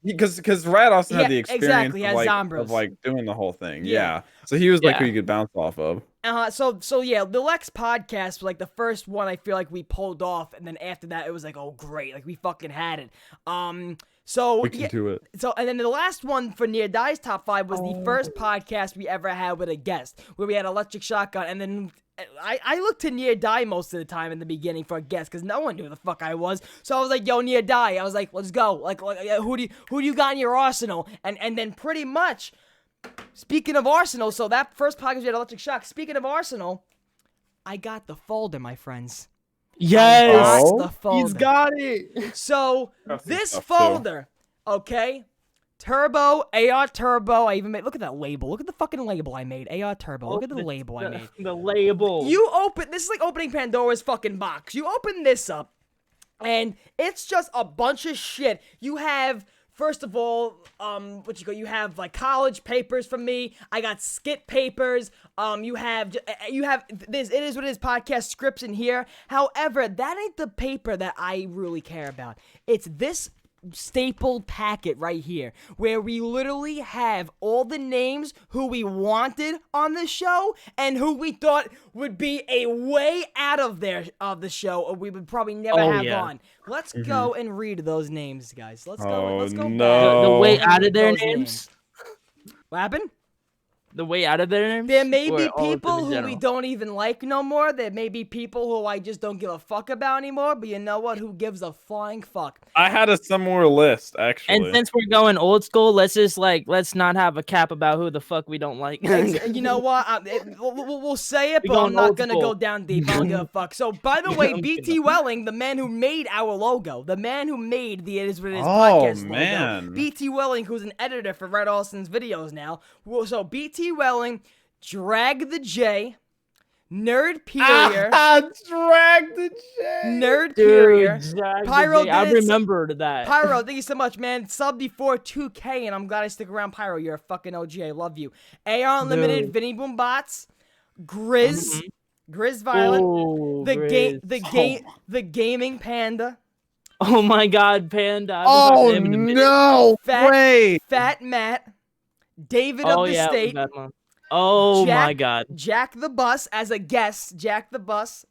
Because Rat Austin had the experience exactly, of like doing the whole thing. Yeah. So he was like who you could bounce off of. So yeah, the Lex podcast was like the first one I feel like we pulled off, and then after that it was like, oh great, like we fucking had it. So we can do it. So and then the last one for Near Die's top 5 was the first podcast we ever had with a guest, where we had Electric Shotgun, and then I looked to Near Die most of the time in the beginning for a guest because no one knew who the fuck I was. So I was like, "Yo, Near Die." I was like, "Let's go." Like who do you got in your arsenal? And then pretty much, speaking of Arsenal, so that first podcast we had Electric Shock. Speaking of Arsenal, I got the folder, my friends. Yes, the folder. He's got it. So this folder, okay. Turbo, AR Turbo. I even made. Look at that label. Look at the fucking label I made. AR Turbo. Look at the label I made. The label. You open. This is like opening Pandora's fucking box. You open this up, and it's just a bunch of shit. You have. First of all, you have like college papers from me. I got skit papers. You have this. It is what it is. Podcast scripts in here. However, that ain't the paper that I really care about. It's this stapled packet right here, where we literally have all the names who we wanted on the show and who we thought would be a way out of the show, or we would probably never have on. Let's go and read those names, guys. Let's go. Let's go. No. The way out of their names. What happened? The way out of their names? There may be people who we don't even like no more. There may be people who I just don't give a fuck about anymore. But you know what? Who gives a flying fuck? I had a similar list, actually. And since we're going old school, let's not have a cap about who the fuck we don't like. You know what? We'll say it, but I'm not gonna go down deep. I don't give a fuck. So, by the way, BT Welling, the man who made our logo, the man who made the It Is What It Is podcast logo, BT Welling, who's an editor for Red Austin's videos now. So, BT Welling, Drag the J, Nerd Period, Drag the J, Nerd Period, Pyro. I remembered that. Pyro, thank you so much, man. Sub before 2K, and I'm glad I stick around. Pyro, you're a fucking OG. I love you. AR Unlimited, Vinny Boombots, Grizz, Grizz Violent, the Gaming Panda. Oh my God, Panda! Oh no! Fat Matt. David of the State. Oh my God. Jack the Bus as a guest. Jack the Bus.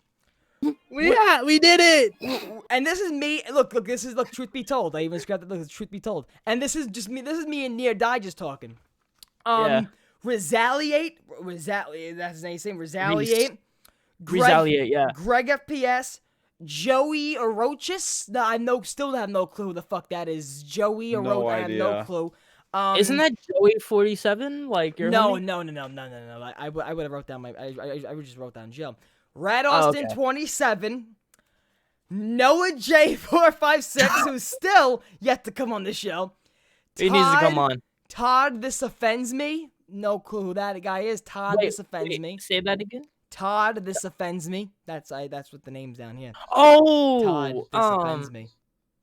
We did it. And this is me. Look, truth be told. I even scrapped it. Look, truth be told. And this is just me. This is me and Near Die just talking. Resaliate. That's his name. Resaliate. Resaliate, yeah. Greg FPS. Joey Orochis. No, I still have no clue who the fuck that is. Joey Orochis. I have no clue. Isn't that Joey 47? Like your no. homie? I would have wrote down I just wrote down Jill. Red Austin 27. Noah J456, who's still yet to come on the show. He needs to come on. Todd, this offends me. No clue who that guy is. Todd, this offends me. Say that again. Todd, this offends me. That's what the name's down here. Oh, Todd, this offends me.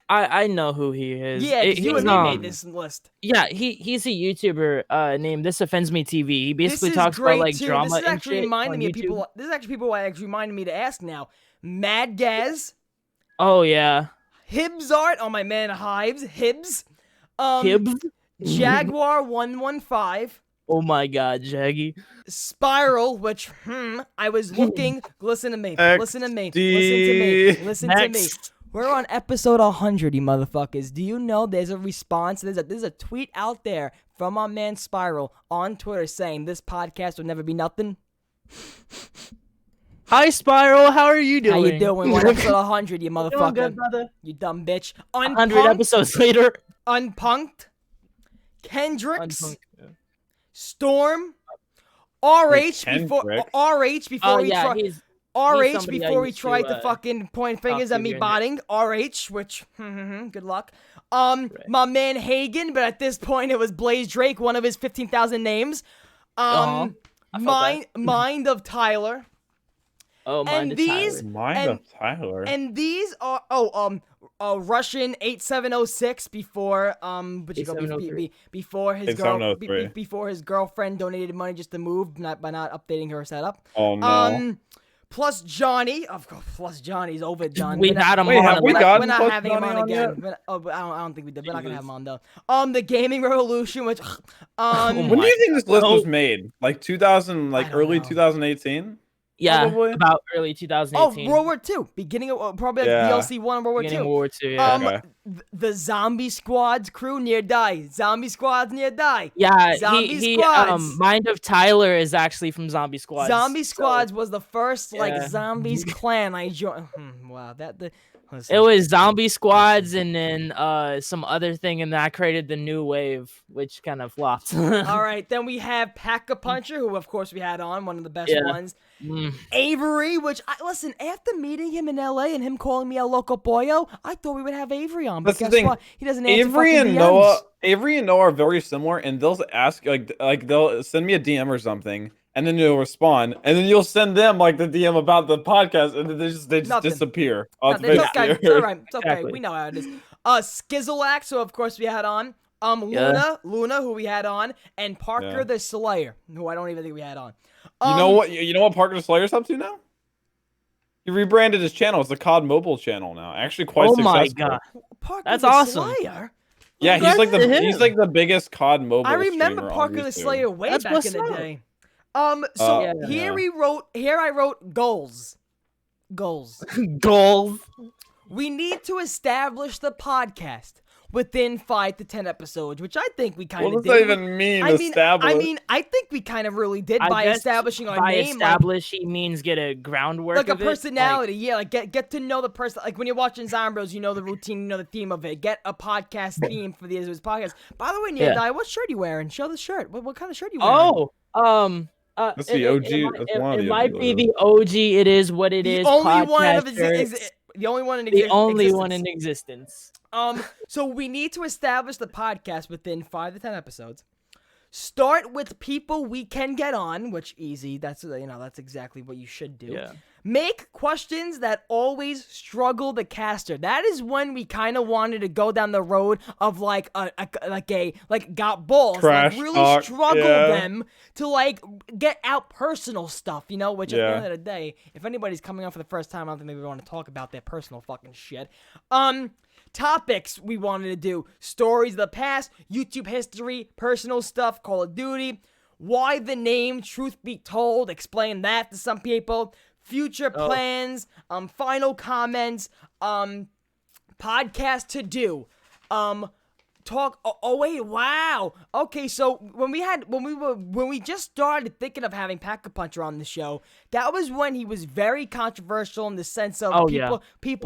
I know who he is. Yeah, you and me made this list. Yeah, he's a YouTuber named This Offends Me TV. He basically talks about like drama this is and shit reminding on me YouTube. of people. This is actually people who actually reminded me to ask now. Mad Gaz. Oh yeah. Hibbs Art. Oh my man, Hives. Hibbs. Hibbs. Jaguar 115. Oh my God, Jaggy. Spiral, which I was looking. Listen to me. Listen to me. Listen to me. We're on episode 100, you motherfuckers. Do you know there's a response? There's a tweet out there from our man Spiral on Twitter saying this podcast will never be nothing. Hi, Spiral. How are you doing? How you doing? We're on episode 100, you motherfucker. Doing good, brother. You dumb bitch. 100 episodes later. Unpunked. Kendricks. Storm. RH before we RH somebody I before we used to, tried to fucking point fingers at me here and botting. RH, which good luck. My man Hagen, but at this point it was Blaze Drake, one of his 15,000 names. Mind of Tyler. Oh, Mind of Tyler. Mind of Tyler. And these are Russian 8706 before before his girlfriend donated money just to move by not updating her setup. Oh no. Plus Johnny, of course. Plus Johnny's overdone. We had him on. We're not having him on again. I don't think we did. We're not gonna have him on though. The Gaming Revolution, which when do you think this list was made? Like 2000, like early 2018. Yeah, probably? about early 2018. Oh, World War II. Beginning of probably like DLC 1 of World War II. Beginning of World War II, yeah. The Zombie Squads crew near die. Zombie Squads near die. Yeah, Zombie Squads. Mind of Tyler is actually from Zombie Squads. Zombie Squads was the first like zombies clan I joined. Wow, it was Zombie Squads and then some other thing, and that created the new wave, which kind of flopped. All right, then we have Pack-a-Puncher, who of course we had on, one of the best ones. Avery, which listen, after meeting him in LA and him calling me a loco pollo, I thought we would have Avery on. But guess what? He doesn't answer Avery and Noah are very similar, and they'll ask like they'll send me a DM or something. And then you'll respond, and then you'll send them like the DM about the podcast, and then they just disappear. It's okay. It's all right. It's okay. Exactly. We know how it is. Skizzlax, who of course we had on. Luna, who we had on, and Parker the Slayer, who I don't even think we had on. You know what? You know what Parker the Slayer's up to now? He rebranded his channel. It's the COD Mobile channel now. Actually, quite successful. Oh my god, Parker that's the awesome. Slayer? Yeah, he's like the biggest COD Mobile. I remember Parker the Slayer way back in the day. Here I wrote goals. Goals. We need to establish the podcast within 5 to 10 episodes, which I think we kind of did. What does that even mean, establish? I mean, I think we kind of really did by establishing our name. By establish, he means get a groundwork like of a personality, like get to know the person. Like when you're watching Zombros, you know the routine, you know the theme of it. Get a podcast theme for his podcast. By the way, Neodai, what shirt are you wearing? Show the shirt. What kind of shirt are you wearing? That's the OG. It might be the OG. It is what it is. The only one in existence. So we need to establish the podcast within 5 to 10 episodes. Start with people we can get on, which easy. That's that's exactly what you should do. Yeah. Make questions that always struggle the caster. That is when we kind of wanted to go down the road of like got balls, Trash like really talk, struggle them to like get out personal stuff, which at the end of the day, if anybody's coming on for the first time, I don't think maybe we want to talk about their personal fucking shit. Topics we wanted to do: stories of the past, YouTube history, personal stuff, Call of Duty, why the name, truth be told, explain that to some people, future plans, final comments, podcast to do, talk. Oh wait, wow. Okay, so when we just started thinking of having Pack-a-Puncher on the show, that was when he was very controversial in the sense of people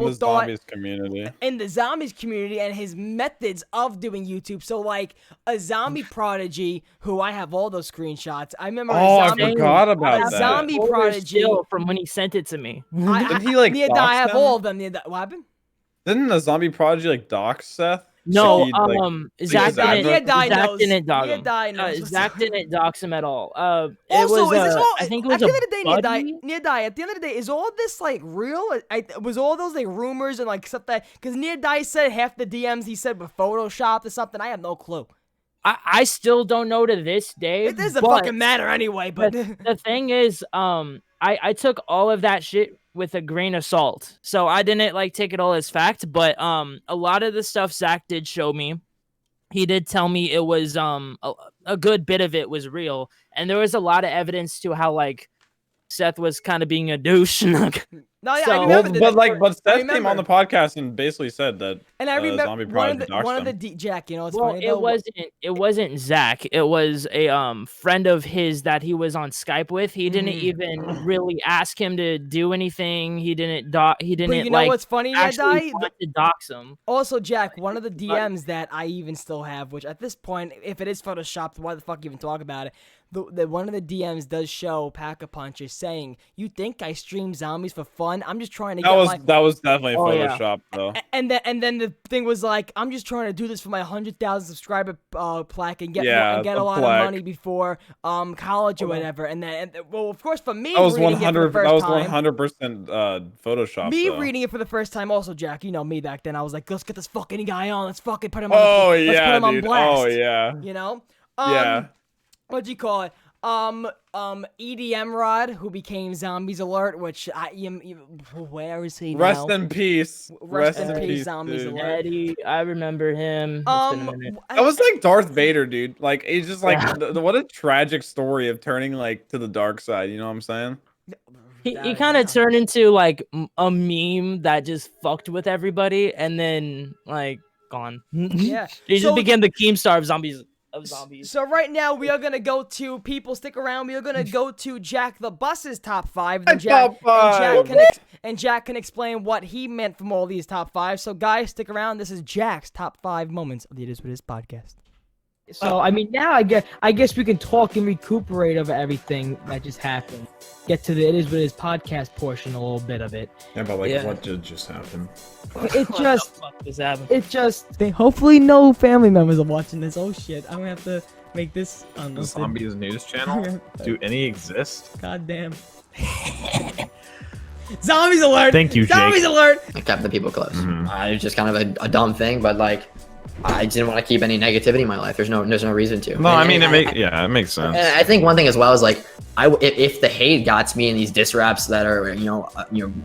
in the thought zombies community. In the zombies community and his methods of doing YouTube. So like a zombie prodigy, who I have all those screenshots. I remember. I forgot about that. Zombie prodigy from when he sent it to me. Didn't he like? I have all of them. What happened? Didn't the zombie prodigy like dox Seth? No, Zach didn't dox him. Zach didn't dox him at all. Also, is this all? I think it was at the end of the day, at the end of the day, is all this like real? Was all those like rumors and like stuff that? Because Neodai said half the DMs he said were photoshopped or something. I have no clue. I still don't know to this day. It doesn't fucking matter anyway. But the thing is, I took all of that shit with a grain of salt. So I didn't like take it all as fact, but a lot of the stuff Zach did show me, he did tell me it was a good bit of it was real, and there was a lot of evidence to how like Seth was kind of being a douche. No, yeah, So- I remember but Seth came on the podcast and basically said that. And I remember Zombie one Prodigy of doxed the him. Jack, it's Well, funny. it wasn't Zach. It was a friend of his that he was on Skype with. He didn't even really ask him to do anything. He didn't He didn't. But you know like, what's funny, actually Nedai? want to dox him. Also, Jack, one of the DMs that I even still have, which at this point, if it is photoshopped, why the fuck even talk about it? one of the DMs does show Pack-a-Puncher saying, "You think I stream zombies for fun? I'm just trying to that was definitely Photoshop though. And then the thing was like, I'm just trying to do this for my 100,000 subscriber plaque and get a lot of money before college or whatever. And then well, of course, for me, that was reading it for the first time, 100% Photoshop. Me though. reading it for the first time, also, Jack, you know me back then. I was like, let's get this fucking guy on. Let's fucking put him on. Let's put him on blast. Oh yeah. You know. Yeah. What'd you call it? EDM Rod, who became Zombies Alert, which where is he now? Rest in peace. Rest in peace, Zombies dude. Alert. Eddie, I remember him. It's been a minute. That was like Darth Vader, dude. Like he's just like what a tragic story of turning like to the dark side. You know what I'm saying? He kind of turned into like a meme that just fucked with everybody, and then like gone. Yeah, he just became the Keemstar of zombies. So right now we are gonna go to people. Stick around. We are gonna go to Jack the Bus's top 5. Then Jack, and Jack can explain what he meant from all these top 5. So guys, stick around. This is Jack's top 5 moments of the It Is What It Is podcast. So I mean, now I guess we can talk and recuperate over everything that just happened. Get to the It Is What It Is podcast portion, a little bit of it. Yeah, but what did just happen? It just. Hopefully, no family members are watching this. Oh shit! I'm gonna have to make this on the Zombies News Channel. Do any exist? God damn. Zombies alert! Thank you, Jake. Zombies alert! I kept the people close. It was just kind of a dumb thing, but like, I didn't want to keep any negativity in my life. There's no reason to. No, I mean it makes sense. And I think one thing as well is like, if the hate got to me in these diss raps that are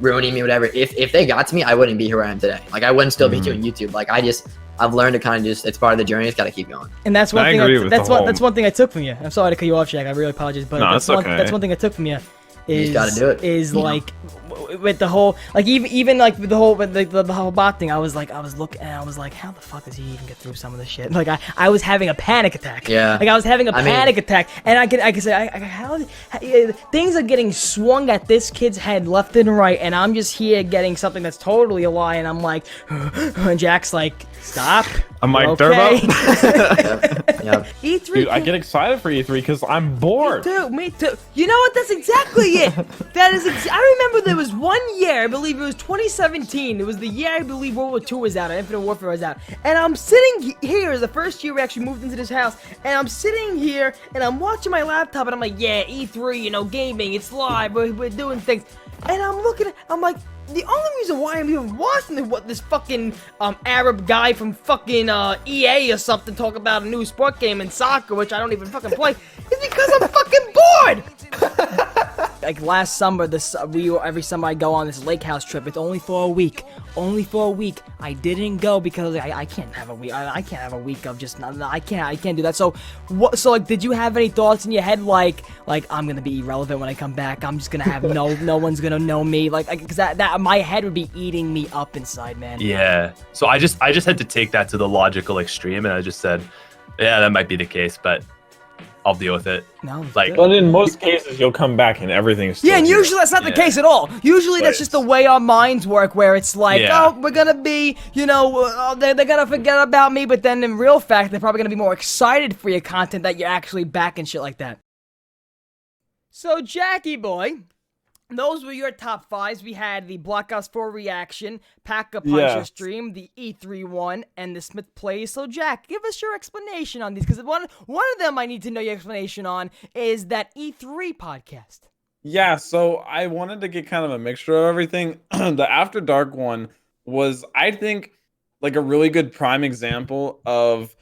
ruining me, whatever. If they got to me, I wouldn't be here where I am today. Like I wouldn't still be doing YouTube. Like I've learned to kind of just, it's part of the journey. It's got to keep going. And that's one thing. That's one thing I took from you. I'm sorry to cut you off, Jack. I really apologize, but that's one thing I took from you. You just gotta do it. Is like with the whole even like with the whole bot thing. I was looking and I was like, how the fuck does he even get through some of this shit? Like I was having a panic attack. Yeah. Like I was having a panic attack, and I can say how things are getting swung at this kid's head left and right, and I'm just here getting something that's totally a lie, and I'm like, and Jack's like, stop. I'm like, okay? Yep. E3. Dude, I get excited for E3 because I'm bored. Me too. You know what? That's exactly it. That is. I remember there was one year. I believe it was 2017. It was the year I believe World War II was out, or Infinite Warfare was out. And I'm sitting here, the first year we actually moved into this house, and I'm sitting here and I'm watching my laptop, and I'm like, yeah, E3, gaming, it's live, we're doing things, and I'm looking, I'm like, the only reason why I'm even watching this fucking Arab guy from fucking EA or something talk about a new sport game in soccer, which I don't even fucking play, is because I'm fucking bored. Like last summer, every summer I go on this lake house trip. It's only for a week. I didn't go because I can't have a week. I can't have a week of just I can't do that. So what? So like, did you have any thoughts in your head like I'm gonna be irrelevant when I come back? I'm just gonna have no one's gonna know me. Like because that my head would be eating me up inside, man. Yeah. So I just had to take that to the logical extreme, and I just said, yeah, that might be the case, but I'll deal with it. No, but in most cases, you'll come back and everything's still and here. usually that's not the case at all. Usually that's just the way our minds work, where it's like, oh, we're gonna be, they're gonna forget about me, but then in real fact, they're probably gonna be more excited for your content that you're actually back and shit like that. So, Jackie boy, those were your top 5s. We had the Block Ops 4 reaction, Pack-a-Puncher stream, the E3 one, and the Smith plays. So, Jack, give us your explanation on these, because one of them I need to know your explanation on is that E3 podcast. Yeah, so I wanted to get kind of a mixture of everything. The After Dark one was, I think, like a really good prime example of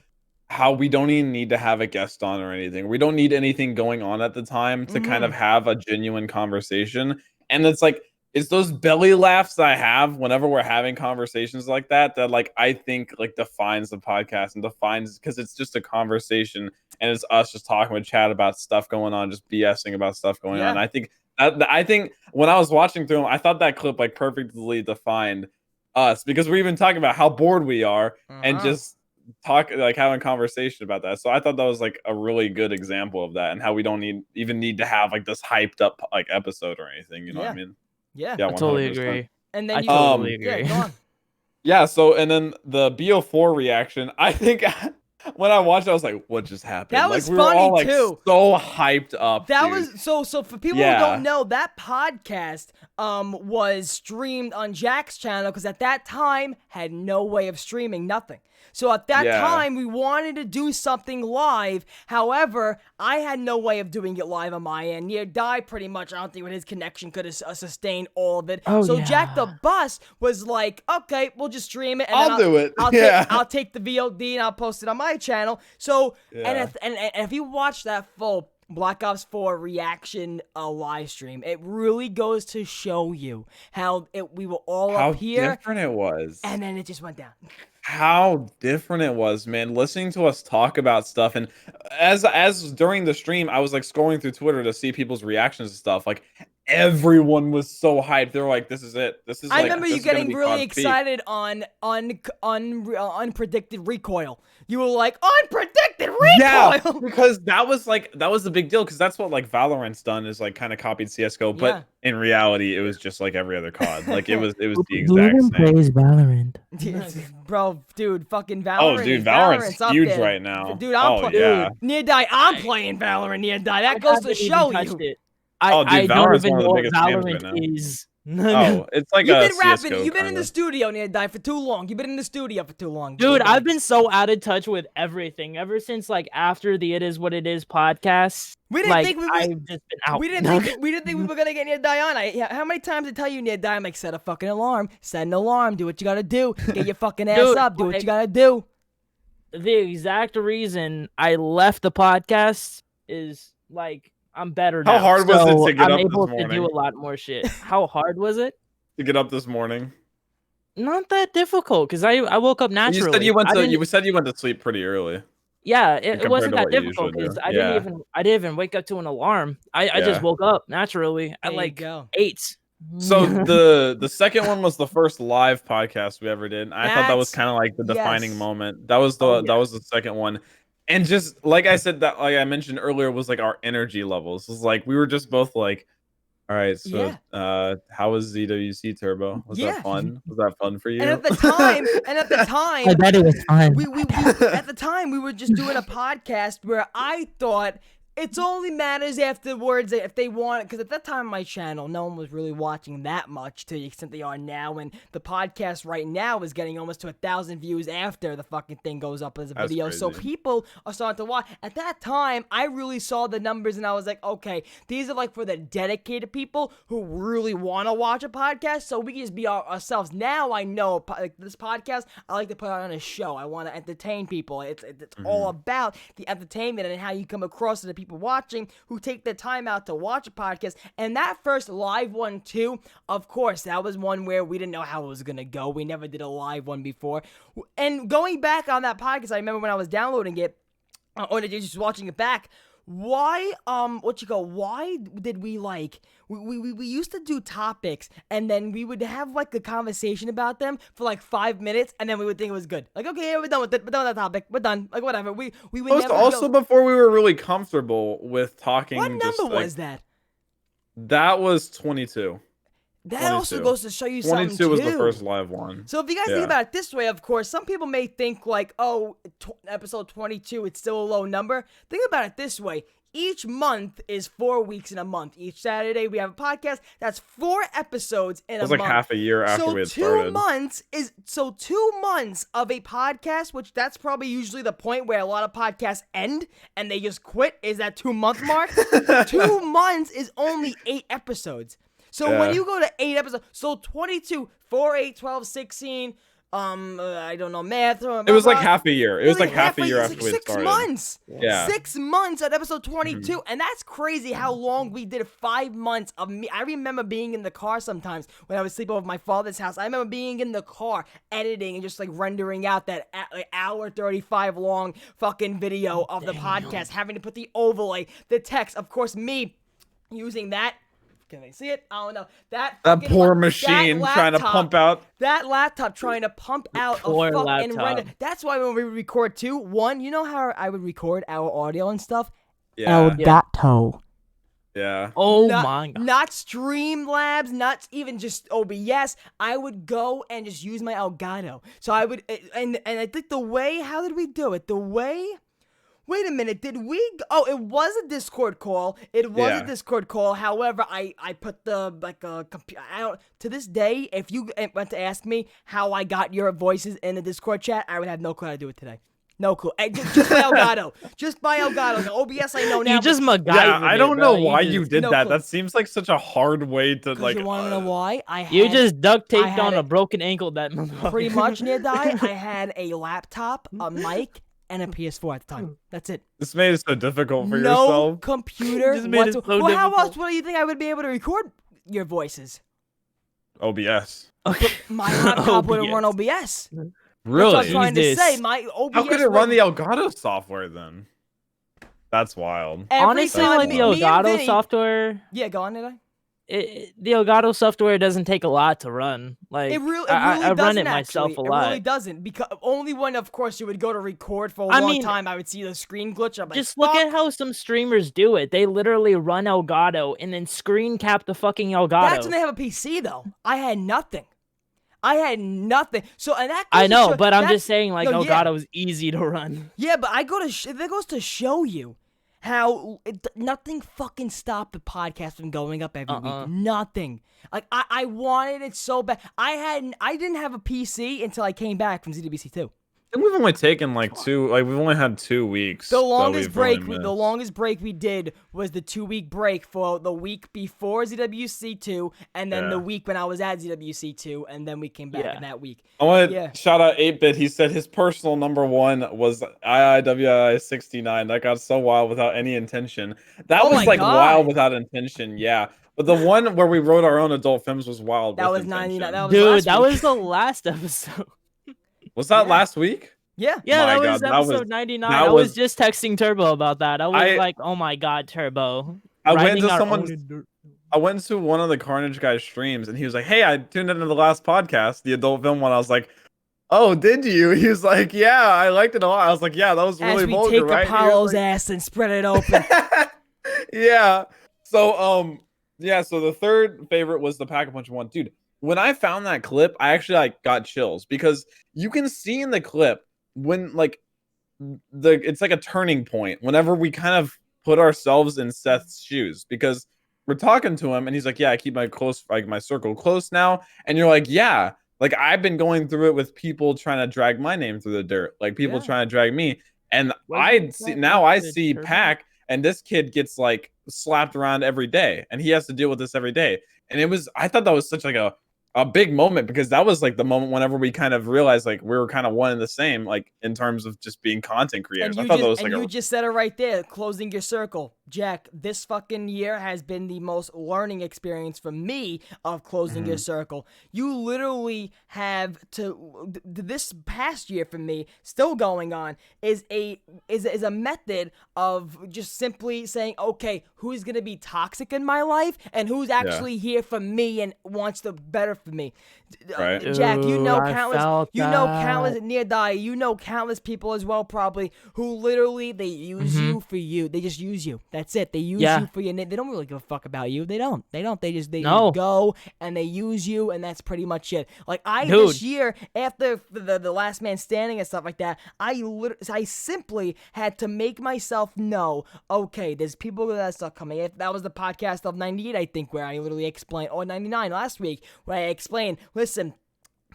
how we don't even need to have a guest on or anything. We don't need anything going on at the time to kind of have a genuine conversation. And it's those belly laughs that I have whenever we're having conversations like that like I think like defines the podcast and defines, because it's just a conversation and it's us just talking with Chad about stuff going on, just BSing about stuff going on. I think when I was watching through them, I thought that clip like perfectly defined us, because we're even talking about how bored we are and just like having a conversation about that. So I thought that was like a really good example of that, and how we don't even need to have like this hyped up like episode or anything. You know what I mean? Yeah, I totally agree. And then I totally agree. Yeah, go on. Yeah. So and then the BO4 reaction, I think when I watched, I was like, "What just happened?" That was like, we were funny all, like, too. So hyped up. That dude. was so for people who don't know, that podcast was streamed on Jack's channel because at that time had no way of streaming, nothing. So at that time we wanted to do something live. However, I had no way of doing it live on my end. Near Die pretty much. I don't think his connection could have sustained all of it. So Jack the Bus was like, "Okay, we'll just stream it. And I'll do it. I'll take the VOD and I'll post it on my channel." So and if you watch that full Black Ops 4 reaction live stream, it really goes to show you how we were all up here. How different it was. And then it just went down. How different it was, man. Listening to us talk about stuff, and as during the stream, I was like scrolling through Twitter to see people's reactions and stuff. Like everyone was so hyped. They're like, "This is it. This is." I remember you getting really excited on unpredicted recoil. You were like, "Unpredicted recoil!" Yeah, because that was the big deal. Because that's what like Valorant's done, is like kind of copied CS:GO, but in reality, it was just like every other COD. Like it was the exact same. Plays Valorant. Bro, dude, fucking Valorant. Oh, dude, Valorant's huge right now. Dude, Near Die, I'm playing Valorant. Near Die. That goes to show you. I don't even know what Valorant is. Oh, it's like You've a been rapping. CS:GO You've been in kinda. the studio, Near Die, for too long. You've been in the studio for too long. Dude, I've been so out of touch with everything ever since like after the It Is What It Is podcast. We didn't think I've just been out. We didn't think we were gonna get Near Die on. How many times did I tell you, Near Die? I'm like, set a fucking alarm. Set an alarm. Do what you gotta do. Get your fucking ass Dude, up. Do what you gotta do. The exact reason I left the podcast is like I'm better now. How hard was it to get I'm up able this to do morning? a lot more shit. How hard was it? To get up this morning. Not that difficult because I woke up naturally. You said you went to sleep pretty early. Yeah, it compared wasn't to that what you difficult usually because do. I didn't even wake up to an alarm. I just woke up naturally at you like go. 8. So the second one was the first live podcast we ever did. I thought that was That's- kind of like the defining yes. moment. That was the second one. And just like I said, that like I mentioned earlier, was like our energy levels. It was like we were just both like, all right, so how was ZWC Turbo? Was that fun? Was that fun for you? And at the time, I bet it was fun. we at the time we were just doing a podcast where I thought it's only matters afterwards if they want it, because at that time on my channel no one was really watching that much to the extent they are now, and the podcast right now is getting almost to 1,000 views after the fucking thing goes up as a video. So people are starting to watch. At that time I really saw the numbers and I was like, okay, these are like for the dedicated people who really want to watch a podcast, so we can just be ourselves. Now I know like this podcast, I like to put it on a show. I want to entertain people. It's all about the entertainment and how you come across to the people watching who take the time out to watch a podcast. And that first live one too, of course, that was one where we didn't know how it was gonna go. We never did a live one before. And going back on that podcast, I remember when I was downloading it or just watching it back, why why did we like we used to do topics and then we would have like a conversation about them for like 5 minutes and then we would think it was good, like, okay, yeah, we're done with it, we're done with that topic, we're done, like, whatever. We would never also before we were really comfortable with talking. What number was that? That was 22. That 22. also goes to show you 22 something too. was the first live one. So if you guys think about it this way, of course, some people may think like, oh, episode 22, it's still a low number. Think about it this way. Each month is 4 weeks in a month. Each Saturday we have a podcast. That's 4 episodes in a month. It was like half a year after we had started. 2 months of a podcast, which that's probably usually the point where a lot of podcasts end and they just quit, is that 2-month mark. 2 months is only 8 episodes. So when you go to 8 episodes, so 22, 4, 8, 12, 16, I don't know math. It was like half a year. It was like half a year after we had started. 6 months. Yeah. 6 months at episode 22. And that's crazy how long we did. 5 months of me. I remember being in the car sometimes when I was sleeping over my father's house. I remember being in the car editing and just like rendering out that like hour 35 long fucking video of the podcast, having to put the overlay, the text, of course, me using that. Can they see it? I don't know. That poor machine trying to pump out. That laptop trying to pump out a fucking render. That's why when we record too, one, you know how I would record our audio and stuff? Yeah. Elgato. Yeah. Oh not, my god. Not Streamlabs, not even just OBS. I would go and just use my Elgato. So I would, and I think the way, how did we do it? The way, wait a minute, did we, oh, it was a Discord call. It was a Discord call. However, I put the, like, computer, I don't, to this day, if you went to ask me how I got your voices in the Discord chat, I would have no clue how to do it today. No clue. Just by Elgato. Just by Elgato. The OBS I know now. You just MacGyvered Yeah, I don't it, know bro. why just, you did no that. clue. That seems like such a hard way to like. You want to know why? You just duct taped had on it- a broken ankle that motherfucker. Pretty much, near die. I had a laptop, a mic, and a PS4 at the time. That's it. This made it so difficult for No yourself. computer. Just made it so Well, how difficult. else would you think I would be able to record your voices? OBS. My laptop wouldn't OBS. run OBS. Really? That's what I'm trying to Jesus. say. My OBS. How could it run the wouldn't- Elgato software then? That's wild. Every Honestly, time like the me and Elgato Vinny- software, Yeah, go on, did I? the Elgato software doesn't take a lot to run. Like It really I run doesn't it myself actually. a lot. It really doesn't, because only when, of course, you would go to record for a I long mean, time, I would see the screen glitch. I'm like, Just look at how some streamers do it. They literally run Elgato and then screen cap the fucking Elgato. That's when they have a PC, though. I had nothing. So, and that. I goes to know, show- but I'm that's- just saying, like, no, yeah. Elgato is easy to run. Yeah, but I go to that goes to show you how nothing fucking stopped the podcast from going up every week. Nothing. Like I wanted it so bad. I didn't have a PC until I came back from ZWC 2. And we've only taken like we've only had 2 weeks. The that longest we've only break, the missed. longest break we did was the 2-week break for the week before ZWC 2, and then the week when I was at ZWC 2, and then we came back in that week. I want to shout out 8-Bit. He said his personal #1 was IIWII 69. That got so wild without any intention. That Oh was my like God. wild without intention. Yeah. But the one where we wrote our own adult films was wild. That with was 99. intention. That was Dude, last that week. was the last episode. Was that last week? Yeah. Yeah, My that God, was that episode was- 99. that I was was- just texting Turbo about that. I was like, oh my god, Turbo. I went Riding to our someone's. own- I went to one of the Carnage guys' streams, and he was like, "Hey, I tuned into the last podcast, the adult film one." I was like, "Oh, did you?" He was like, "Yeah, I liked it a lot." I was like, "Yeah, that was really As we vulgar, take right?" He was Apollo's like- ass and spread it open. Yeah. So yeah, so the third favorite was the Pack-a-Punch one. Dude, when I found that clip, I actually like got chills because you can see in the clip when like it's like a turning point whenever we kind of put ourselves in Seth's shoes, because we're talking to him and he's like, "Yeah, I keep my circle close now." And you're like, "Yeah, like I've been going through it with people trying to drag my name through the dirt, like people trying to drag me." And I see Pack, and this kid gets like slapped around every day, and he has to deal with this every day. And I thought that was such like a big moment, because that was like the moment whenever we kind of realized like we were kind of one and the same, like in terms of just being content creators. I thought that was like you just said it right there, closing your circle. Jack, this fucking year has been the most learning experience for me of closing your circle. You literally have to, this past year for me, still going on, is a method of just simply saying, okay, who's gonna be toxic in my life and who's actually here for me and wants the better for me. Right. Jack, you know Dude, I countless, felt countless near die, you know countless people as well probably who literally they use you for you. They just use you. That's it. They use you for you. They don't really give a fuck about you. They don't. They just go and they use you, and that's pretty much it. Like this year after the last man standing and stuff like that, I simply had to make myself know, okay, there's people that stuff coming. That was the podcast of 98, I think, where I literally explained, or 99 last week, where I explained, listen,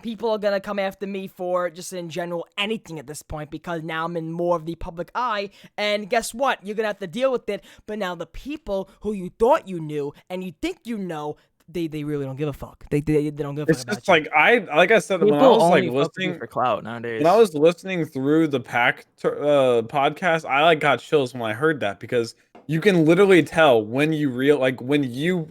people are going to come after me for just in general anything at this point, because now I'm in more of the public eye, and guess what? You're going to have to deal with it. But now the people who you thought you knew and you think you know, they really don't give a fuck. They don't give a fuck it's about just you. like I said, when I People was like only fuck with you listening for clout nowadays. when I was listening through the Pack podcast, I like got chills when I heard that, because you can literally tell when you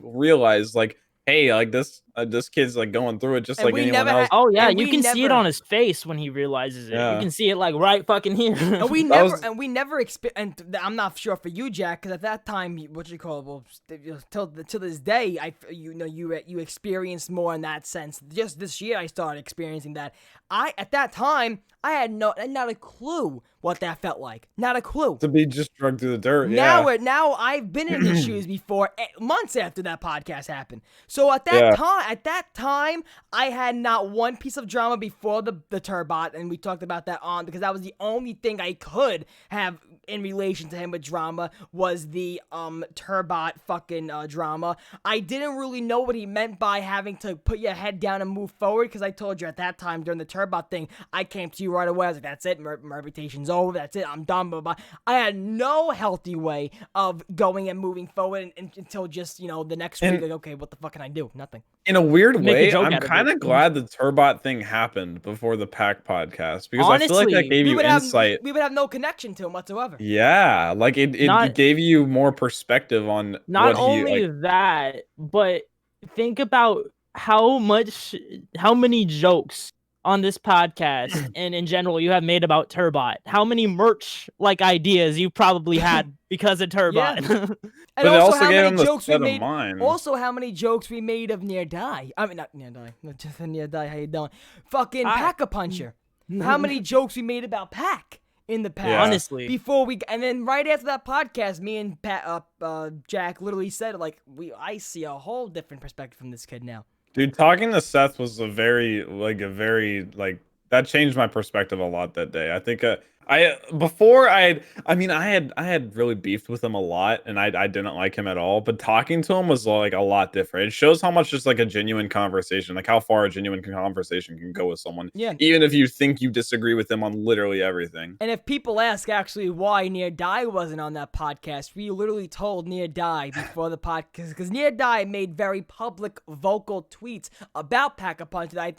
realize like, hey, like this, this kid's like going through it just And like we anyone never else. had- Oh yeah, and you we can see it never- on his face when he realizes it. Yeah. You can see it like right fucking here. And we That never, was- and we never experienced. And I'm not sure for you, Jack, because at that time, what you call it, well, till this day, you experienced more in that sense. Just this year, I started experiencing that. At that time, I had not a clue what that felt like. Not a clue. To be just drugged through the dirt. Now, Yeah. now I've been in his shoes before, months after that podcast happened. So at Yeah. that time, I had not one piece of drama before the Turbot, and we talked about that on because that was the only thing I could have in relation to him with drama was the Turbot fucking drama. I didn't really know what he meant by having to put your head down and move forward because I told you at that time during the Turbot thing, I came to you right away. I was like, that's it, my reputation's over. That's it, I'm done. Blah, blah. I had no healthy way of going and moving forward until just, the next week, like, okay, what the fuck can I do? Nothing. In a weird Make a way, joke I'm out of kind it. of glad the Turbot thing happened before the Pack podcast because I feel like that Honestly, gave you insight. We would have no connection to him whatsoever. Yeah, like it Not- gave you more perspective on Not what he only like. that, but think about how many jokes on this podcast and in general you have made about Turbot. How many merch like ideas you probably had because of Turbot. And But it also how gave many him the jokes we set of made. mind. Also, how many jokes we made of Near Die. I mean, not Near Die. Just Near Die. How you doing? Fucking Pack-a-Puncher. How many jokes we made about Pack in the past? Yeah. Honestly. Before we, and then right after that podcast, me and Jack literally said, like, I see a whole different perspective from this kid now. Dude, talking to Seth was a very that changed my perspective a lot that day. I think I had really beefed with him a lot and I didn't like him at all, but talking to him was like a lot different. It shows how much just like a genuine conversation, like how far a genuine conversation can go with someone. Yeah. Even if you think you disagree with them on literally everything. And if people ask actually why Near Die wasn't on that podcast, we literally told Near Die before the podcast because Near Die made very public vocal tweets about Pack-a-Punch that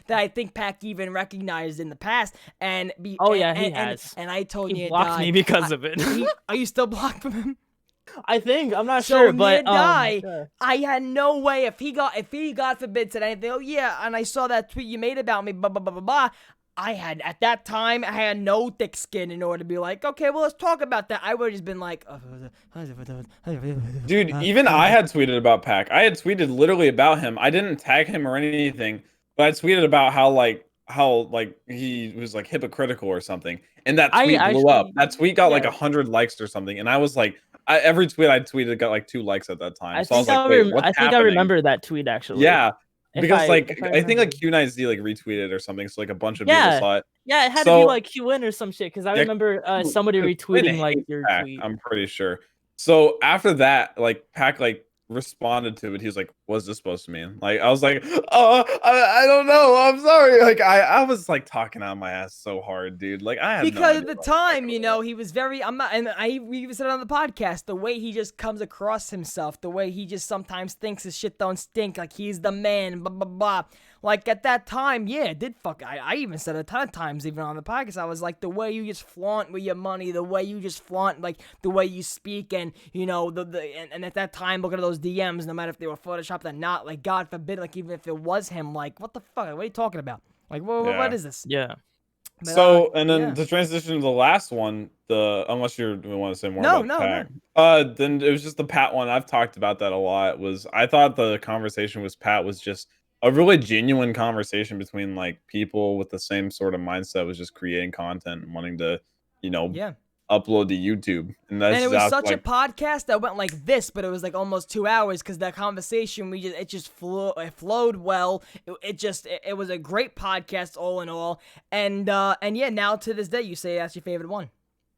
I think Pack even recognized in the past. And he has. And I told He Near blocked Die me because of it. Are you still blocked from him? I think I'm not So sure, but Near Die, sure. I had no way if he God forbid said anything. Oh yeah, and I saw that tweet you made about me. Blah blah blah blah blah. At that time I had no thick skin in order to be like, okay, well let's talk about that. I would have just been like, Dude, even I had tweeted about Pac. I had tweeted literally about him. I didn't tag him or anything, but I tweeted about how he was like hypocritical or something. And that tweet blew up. That tweet got like 100 likes or something. And I was like, every tweet I tweeted got like 2 likes at that time. I So I was think like, wait, what's I think I happening? remember that tweet actually. Yeah. If Because I think like Q9Z like retweeted or something. So like a bunch of Yeah. people saw it. Yeah, it had to So- be like QN or some shit because I remember somebody retweeting like your Pac, tweet. I'm pretty sure. So after that, like Pac like responded to it. He was like, "What's this supposed to mean?" Like I was like, I don't know. I'm sorry." Like I was like talking out my ass so hard, dude. Like I had because no at the time, he was very. We even said it on the podcast. The way he just comes across himself, the way he just sometimes thinks his shit don't stink, like he's the man. Blah blah blah. Like at that time, yeah, it did fuck. I even said it a ton of times, even on the podcast. I was like, the way you just flaunt with your money, the way you just flaunt, like the way you speak, and and at that time, look at those DMs, no matter if they were photoshopped or not. Like God forbid, like even if it was him, like what the fuck? What are you talking about? Like what is this? Yeah. But, so and then yeah. to transition to the last one, unless you want to say more about Pac. No. Then it was just the Pat one. I've talked about that a lot. I thought the conversation with Pat was just a really genuine conversation between like people with the same sort of mindset, was just creating content and wanting to, upload to YouTube. And it was such a podcast that went like this, but it was like almost 2 hours because that conversation it flowed well. It was a great podcast all in all. And yeah, now to this day, you say that's your favorite one.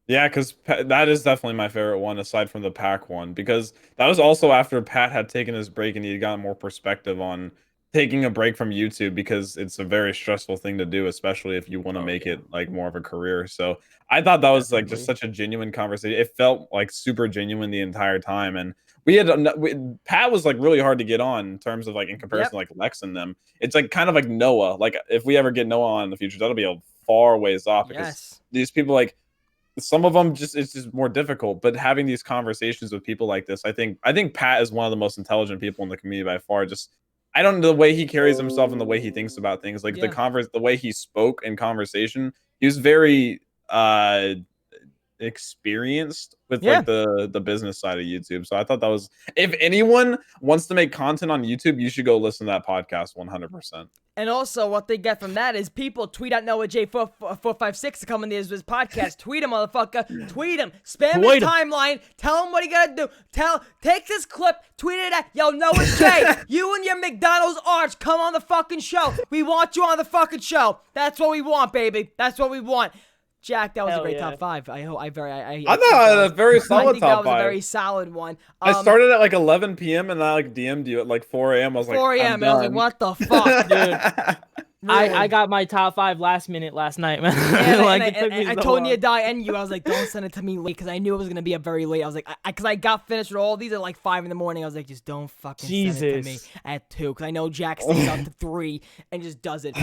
Yeah, because that is definitely my favorite one, aside from the Pac one, because that was also after Pat had taken his break and he had gotten more perspective on taking a break from YouTube, because it's a very stressful thing to do, especially if you want to make it like more of a career. So I thought that was like just such a genuine conversation. It felt like super genuine the entire time. And Pat was like really hard to get on in terms of like in comparison to like Lex and them. It's like kind of like Noah. Like if we ever get Noah on in the future, that'll be a far ways off, because these people, like some of them it's just more difficult. But having these conversations with people like this, I think Pat is one of the most intelligent people in the community by far. Just I don't know the way he carries himself and the way he thinks about things. Like Yeah. the way he spoke in conversation, he was very experienced with like the business side of YouTube. So I thought that was, if anyone wants to make content on YouTube, you should go listen to that podcast 100%. And also, what they get from that is people tweet at Noah J456 to come in his podcast. Tweet him, motherfucker. Tweet him. Spam his timeline. Tell him what he gotta do. Take this clip, tweet it at, yo, Noah J, you and your McDonald's arch, come on the fucking show. We want you on the fucking show. That's what we want, baby. That's what we want. Jack, that was a great top 5. I thought that was a very solid I think top that was 5. a very solid one. I started at like 11 p.m. and I like DM'd you at like 4 a.m. I was like, 4 a.m. and I was like, what the fuck, dude? I got my top 5 last night, man. And I told Nia Dai and you, I was like, don't send it to me late, because I knew it was gonna be a very late. I was like, because I got finished with all these at like 5 in the morning. I was like, just don't fucking send it to me at 2, because I know Jack stays up to 3 and just does it.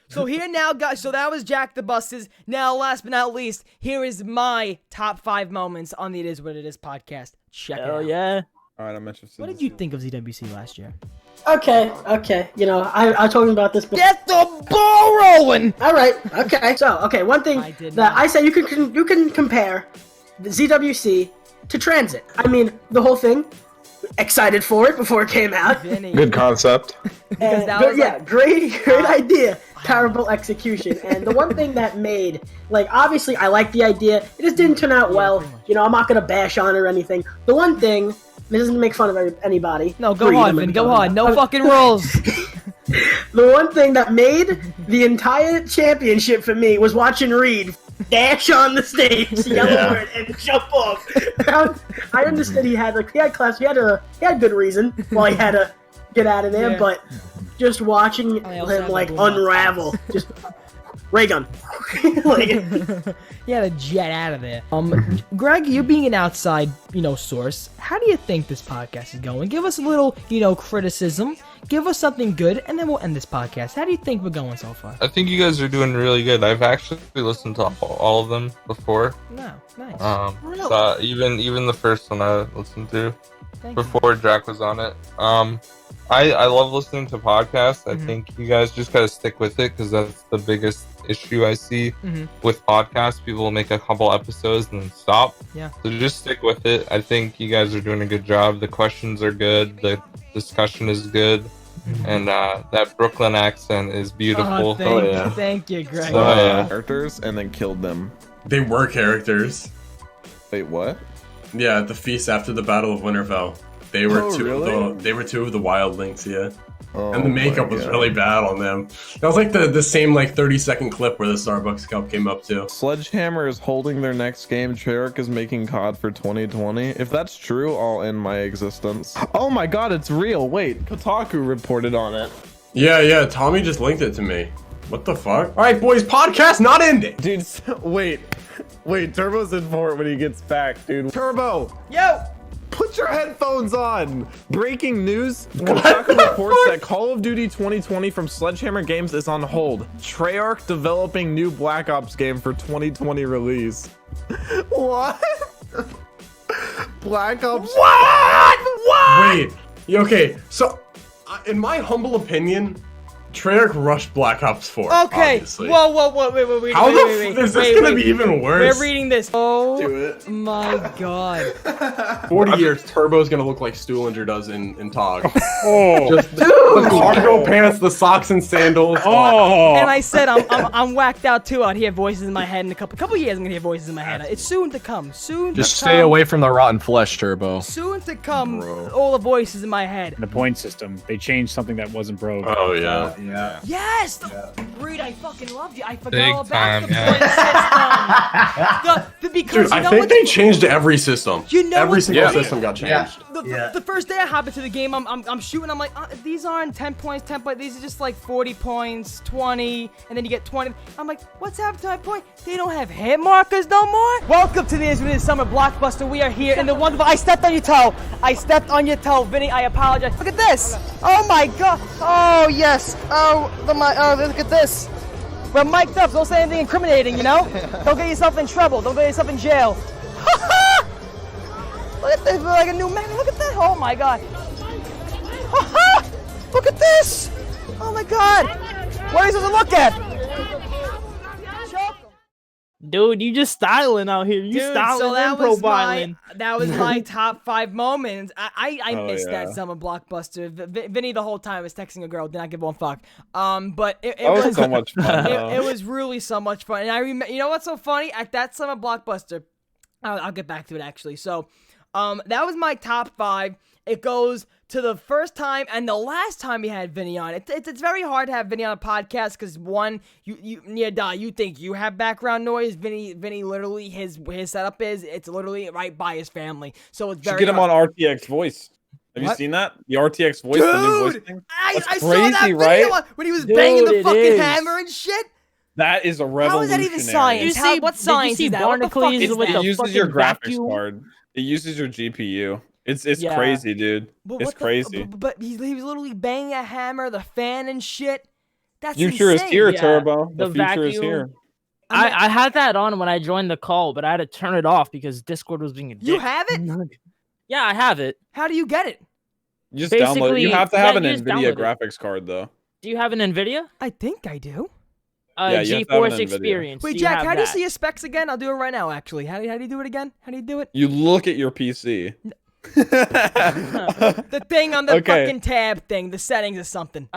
So here now, guys. So that was Jack the Buses. Now, last but not least, here is my top 5 moments on the It Is What It Is podcast. Check it out. Yeah. All right, I'm interested. What did you think of ZWC last year? Okay. You know, I was talking about this before. Get the ball rolling! All right, okay. So, one thing that I said, you can compare the ZWC to Transit. I mean, the whole thing, excited for it before it came out. Good concept. Great idea. Terrible execution. And the one thing that made, like, obviously I like the idea. It just didn't turn out well. You know, I'm not going to bash on it or anything. The one thing, this doesn't make fun of anybody. No, go on, Vin. Go on. No fucking rules. The one thing that made the entire championship for me was watching Reed dash on the stage, yell a word, and jump off. I understood he had class. He had good reason why he had to get out of there, but just watching him like unravel, just ray gun. He had to jet out of there. Greg, you being an outside, source, how do you think this podcast is going? Give us a little, criticism. Give us something good, and then we'll end this podcast. How do you think we're going so far? I think you guys are doing really good. I've actually listened to all of them before. No, nice. Really? So even the first one I listened to before Jack was on it. I love listening to podcasts. I think you guys just gotta stick with it, because that's the biggest issue I see with podcasts. People will make a couple episodes and then stop. Yeah. So just stick with it. I think you guys are doing a good job. The questions are good. The discussion is good. And that Brooklyn accent is beautiful. Thank you, Greg. Characters and then killed them. They were characters. Wait, what? Yeah, at the feast after the Battle of Winterfell. They were really? two of the wildlings, yeah. Oh And the makeup was really bad on them. That was like the same like 30-second clip where the Starbucks cup came up too. Sledgehammer is holding their next game. Treyarch is making COD for 2020. If that's true, I'll end my existence. Oh my god, it's real. Wait, Kotaku reported on it. Yeah, Tommy just linked it to me. What the fuck? All right, boys, podcast not ending. Dude, wait, Turbo's in for it when he gets back, dude. Turbo! Yo! Put your headphones on! Breaking news. Kotaku reports that Call of Duty 2020 from Sledgehammer Games is on hold. Treyarch developing new Black Ops game for 2020 release. What? Black Ops. What? Wait. Okay, so in my humble opinion, Treyarch rushed Black Ops 4. Okay. Obviously. Whoa, wait. How is this gonna be even worse? We're reading this. Oh my god. 40 years, Turbo's gonna look like Stuhlinger does in TOG. Just the cargo pants, the socks and sandals. And I said I'm whacked out too. I'd hear voices in my head in a couple years. I'm gonna hear voices in my head. It's soon to come. Just stay away from the rotten flesh, Turbo. Soon to come. All the voices in my head. The point system. They changed something that wasn't broke. Oh yeah. Yeah. Yes! Reed, I fucking loved you. I forgot Big all about time, the point system. Because Dude, I think they changed every system. Every single system got changed. The first day I hop into the game, I'm shooting. I'm like, these aren't 10 points, 10 points. These are just like 40 points, 20, and then you get 20. I'm like, what's happened to my point? They don't have hit markers no more? Welcome to the Israeli Summer Blockbuster. We are here in the wonderful. I stepped on your toe. Vinny. I apologize. Look at this. Oh my god. Oh yes. Oh look at this. We're mic'd up. Don't say anything incriminating. Don't get yourself in trouble. Don't get yourself in jail. Look at this. We're like a new man. Look at that. Oh my god. Look at this! Oh my god! What are you supposed to look at? Dude, you just styling out here. You Dude, styling so that and was profiling. that was my top 5 moments. I Oh, missed that yeah. summer blockbuster. Vinny the whole time was texting a girl, did not give one fuck. But it That was was so much fun, though. it was really so much fun. And I remember, you know what's so funny? At that summer blockbuster, I'll get back to it actually. So, that was my top 5. It goes to the first time and the last time we had Vinny on. It's very hard to have Vinny on a podcast because one, you think you have background noise. Vinny literally his setup is it's literally right by his family, so it's You should very get him hard. on RTX voice. Have you What? seen that? The RTX voice, the new voice Dude, thing? I That's saw crazy, that video right? when he was banging the Dude, it fucking is. hammer and shit. That is a How revolutionary. is that even science? What science did you is see that? What the fuck Barnacles is with that? the It uses fucking your graphics vacuum? card. It uses your GPU. It's Yeah. crazy, dude. But It's what the- crazy. but he was literally banging a hammer, the fan and shit. That's Future is insane. here, Yeah, Turbo. The the future is vacuum. here. I had that on when I joined the call, but I had to turn it off because Discord was being a dick. You have it? Yeah, I have it. How do you get it? You just download it. You have to have an you just NVIDIA download it. graphics card, though. Do you have an NVIDIA? I think I do. Yeah, you have to have an GeForce NVIDIA. Experience. Wait, do Jack, have how do you that? see your specs again? I'll do it right now, actually. How do you do it again? How do you do it? You look at your PC. The thing on the Okay. fucking tab thing, the settings or something.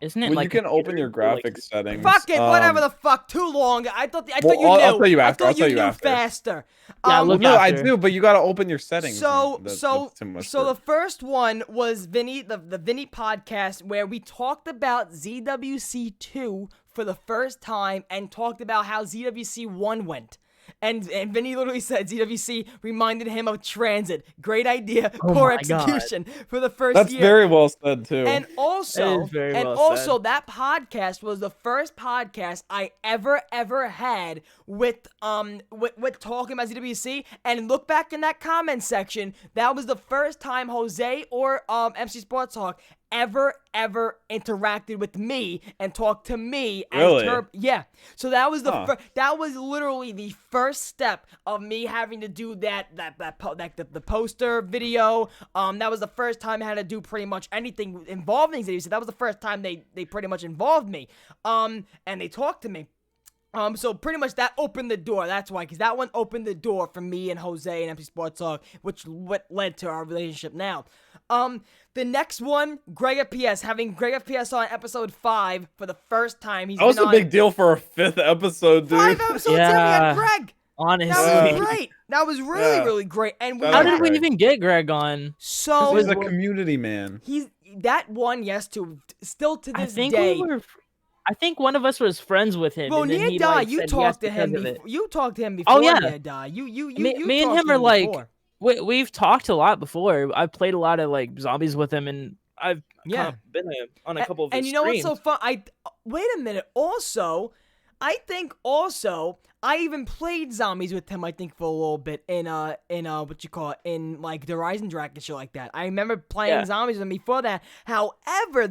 Isn't it Well, like you can open your computer, like- graphics settings. Fuck it, whatever the fuck. Too long. I thought you knew. I'll tell you after. I I'll thought tell you you knew after. faster. Yeah, Well, look no, I after. do, but you gotta open your settings. So That's too much the work. first one was Vinny, the Vinny podcast, where we talked about ZWC2 for the first time and talked about how ZWC1 went. And Vinny literally said ZWC reminded him of Transit. Great idea, Oh poor my God. execution for the first That's year. very well said too. And also, That is very well said. that podcast was the first podcast I ever had with talking about ZWC. And look back in that comment section, that was the first time Jose or MC Sports Talk ever interacted with me and talked to me as Really? yeah. So that was the Huh. that was literally the first step of me having to do the poster video. That was the first time I had to do pretty much anything involving ZWC. That was the first time they pretty much involved me. And they talked to me. So pretty much that opened the door. That's why, because that one opened the door for me and Jose and MC Sports Talk, what led to our relationship now. The next one, Greg FPS, having Greg FPS on episode 5 for the first time. That was been a on big deal for a 5th episode, dude. 5 episodes in, we Yeah. had Greg. Honestly. That was great. That was really, Yeah. really great. And we Shout How out did we Greg. even get Greg on? so He's a community man. he's that one, yes, to still to I this think day. I think one of us was friends with him. Well, and then Near he, Die, like, you said talked to yes him. because of it. You talked to him before. Oh, yeah. Near Die. You Me and talked him to are like before. we've talked a lot before. I've played a lot of like zombies with him, and I've Yeah. been on a couple of his And you know what's so streams. fun? Wait a minute. Also, I think I even played zombies with him. I think for a little bit in what you call it, in like the Rise and Drac and shit like that. I remember playing Yeah. zombies with him before that. However,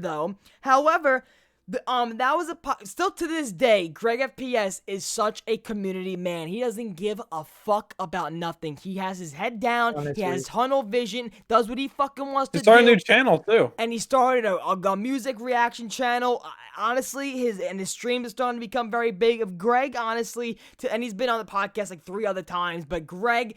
that was still to this day, Greg FPS is such a community man. He doesn't give a fuck about nothing. He has his head down. Honestly. He has tunnel vision. Does what he fucking wants He to started do. a new channel too. And he started a music reaction channel. Honestly, his streams are starting to become very big. Of Greg, honestly, and he's been on the podcast like 3 other times. But Greg,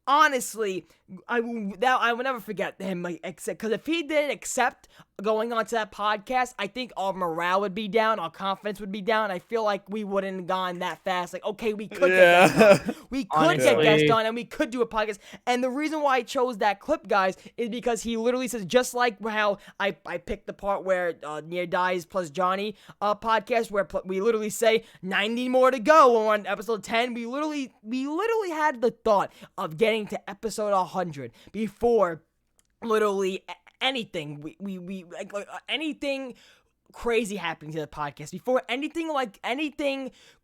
honestly, I will never forget him. Because if he didn't accept going on to that podcast, I think our morale would be down, our confidence would be down. I feel like we wouldn't have gone that fast. Like, okay, we could get guests on. We could get Honestly. guests on, and we could do a podcast. And the reason why I chose that clip, guys, is because he literally says, just like how I picked the part where Near Dies plus Johnny podcast, where we literally say 90 more to go on episode 10. We literally had the thought of getting to episode 100 before literally anything we anything crazy happening to the podcast, before anything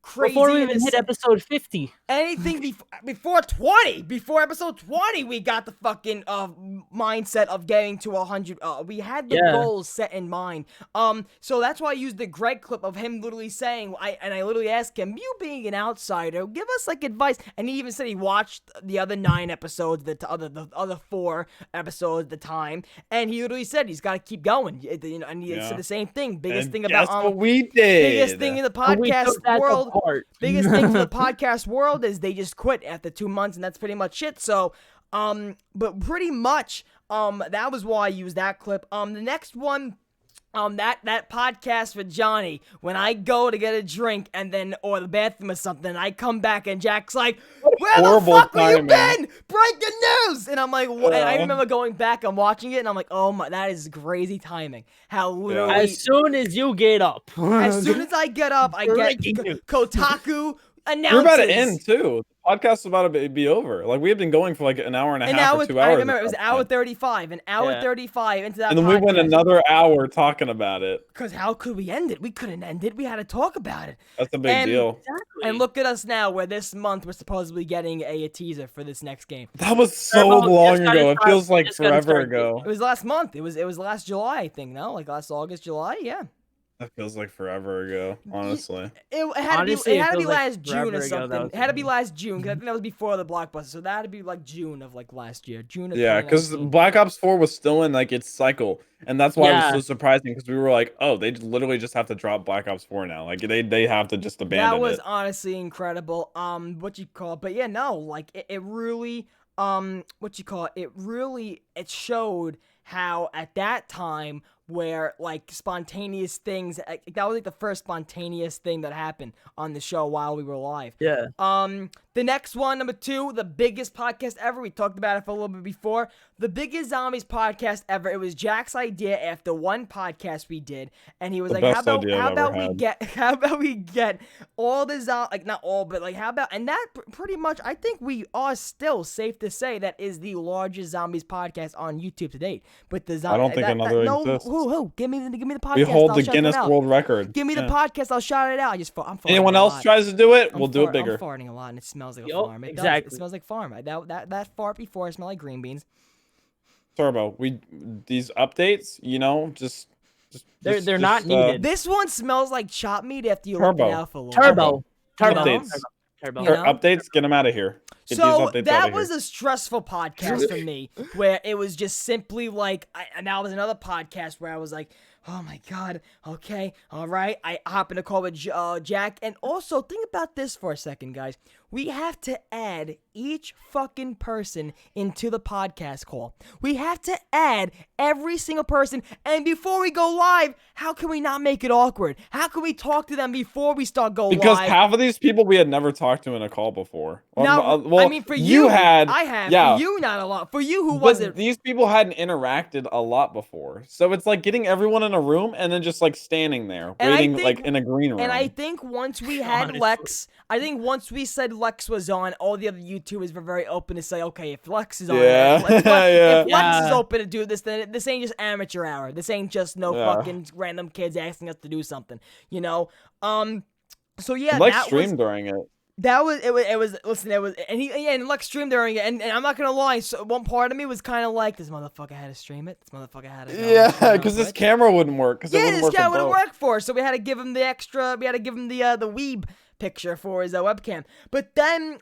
crazy. Before we even hit episode 50. Anything before 20, before episode 20, we got the fucking mindset of getting to 100. We had the goals set in mind. So that's why I used the Greg clip of him literally saying, I literally asked him, you being an outsider, give us like advice. And he even said he watched the other 9 episodes, the other 4 episodes at the time, and he literally said he's got to keep going. You know, and he said the same thing. Biggest thing about what we did. Biggest thing in the podcast world. Biggest thing for the podcast world is they just quit after 2 months, and that's pretty much it. So, but pretty much, that was why I used that clip. The next one, that podcast with Johnny, when I go to get a drink and then, or the bathroom or something, I come back and Jack's like, where the fuck have you been? Breaking news! And I'm like, what? And I remember going back and watching it, and I'm like, oh my, that is crazy timing. How literally. As soon as you get up. As soon as I get up, I get Kotaku announces. We're about to end too. The podcast is about to be over. Like we have been going for like an hour and a half or 2 hours. I remember it was hour 35, an hour 35 into that. And then we went another hour talking about it. Because how could we end it? We couldn't end it. We had to talk about it. That's a big deal. Exactly. And look at us now, where this month we're supposedly getting a teaser for this next game. That was so long ago. It feels like forever ago. It was last month. It was last July, I think. No, like last August, July. Yeah. That feels like forever ago, honestly. It had to be last June or something. It had to be last June, because I think that was before the blockbuster. So that had to be like June of like last year. June of Yeah, because Black Ops 4 was still in like its cycle. And that's why it was so surprising, because we were like, oh, they literally just have to drop Black Ops 4 now. Like they have to just abandon it. That was honestly incredible. What you call it? But yeah, no, like it really it showed how at that time where like spontaneous things, that was like the first spontaneous thing that happened on the show while we were live. Yeah. The next one, number 2, the biggest podcast ever. We talked about it for a little bit before. The biggest zombies podcast ever. It was Jack's idea after one podcast we did, and he was like, "How about we get all the like not all, but like how about?" And that pretty much, I think we are still safe to say that is the largest zombies podcast on YouTube to date. But the I don't think another exists. Who? Give me the podcast. We hold the Guinness World Record. Give me the podcast. I'll shout it out. I'm farting. Anyone else tries to do it, we'll do it bigger. I'm farting a lot, and it smells like a farm. It smells like farm. That fart before smelled like green beans. Turbo, these updates, you know, they're not needed. This one smells like chopped meat after you look it out for a little Turbo. Updates. You know? Updates, get them out of here. So that was a stressful podcast for me, where it was just simply like, and that was another podcast where I was like, oh my god, okay, all right. I hop in a call with Jack, and also think about this for a second, guys. We have to add each fucking person into the podcast call. We have to add every single person, and before we go live, how can we not make it awkward? How can we talk to them before we start live? Because half of these people we had never talked to in a call before. Now, well, I mean, for you, I have. Yeah. For you, not a lot. For you, who wasn't? These people hadn't interacted a lot before, so it's like getting everyone in a room and then just like standing there waiting, like in a green room. And I think once we had Lex, I think once we said Lex was on, all the other YouTubers were very open to say, okay, if Lex is on, if Lex is open to do this, then this ain't just amateur hour. This ain't just fucking random kids asking us to do something, you know. So yeah, Lex streamed during it. And Lex streamed during it, and I'm not gonna lie, so one part of me was kind of like, this motherfucker had to stream it. This motherfucker had to go. Yeah, because this camera wouldn't work. This camera wouldn't work for us, so we had to give him the extra. We had to give him the weeb picture for his webcam. But then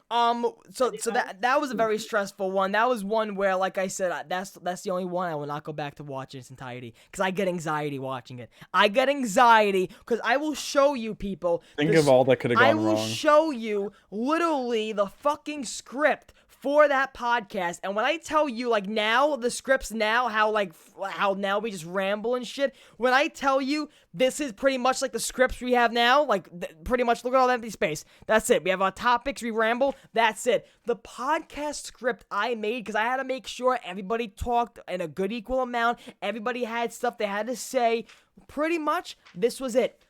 so that was a very stressful one. That was one where, like I said, that's the only one I will not go back to watch in its entirety, because I get anxiety watching it. I get anxiety because I will show you people. Think of all that could have gone wrong. I will show you literally the fucking script for that podcast, and when I tell you, like, now the scripts now, how now we just ramble and shit. When I tell you this is pretty much like the scripts we have now, like pretty much look at all the empty space. That's it. We have our topics, we ramble. That's it. The podcast script I made, because I had to make sure everybody talked in a good equal amount. Everybody had stuff they had to say. Pretty much, this was it.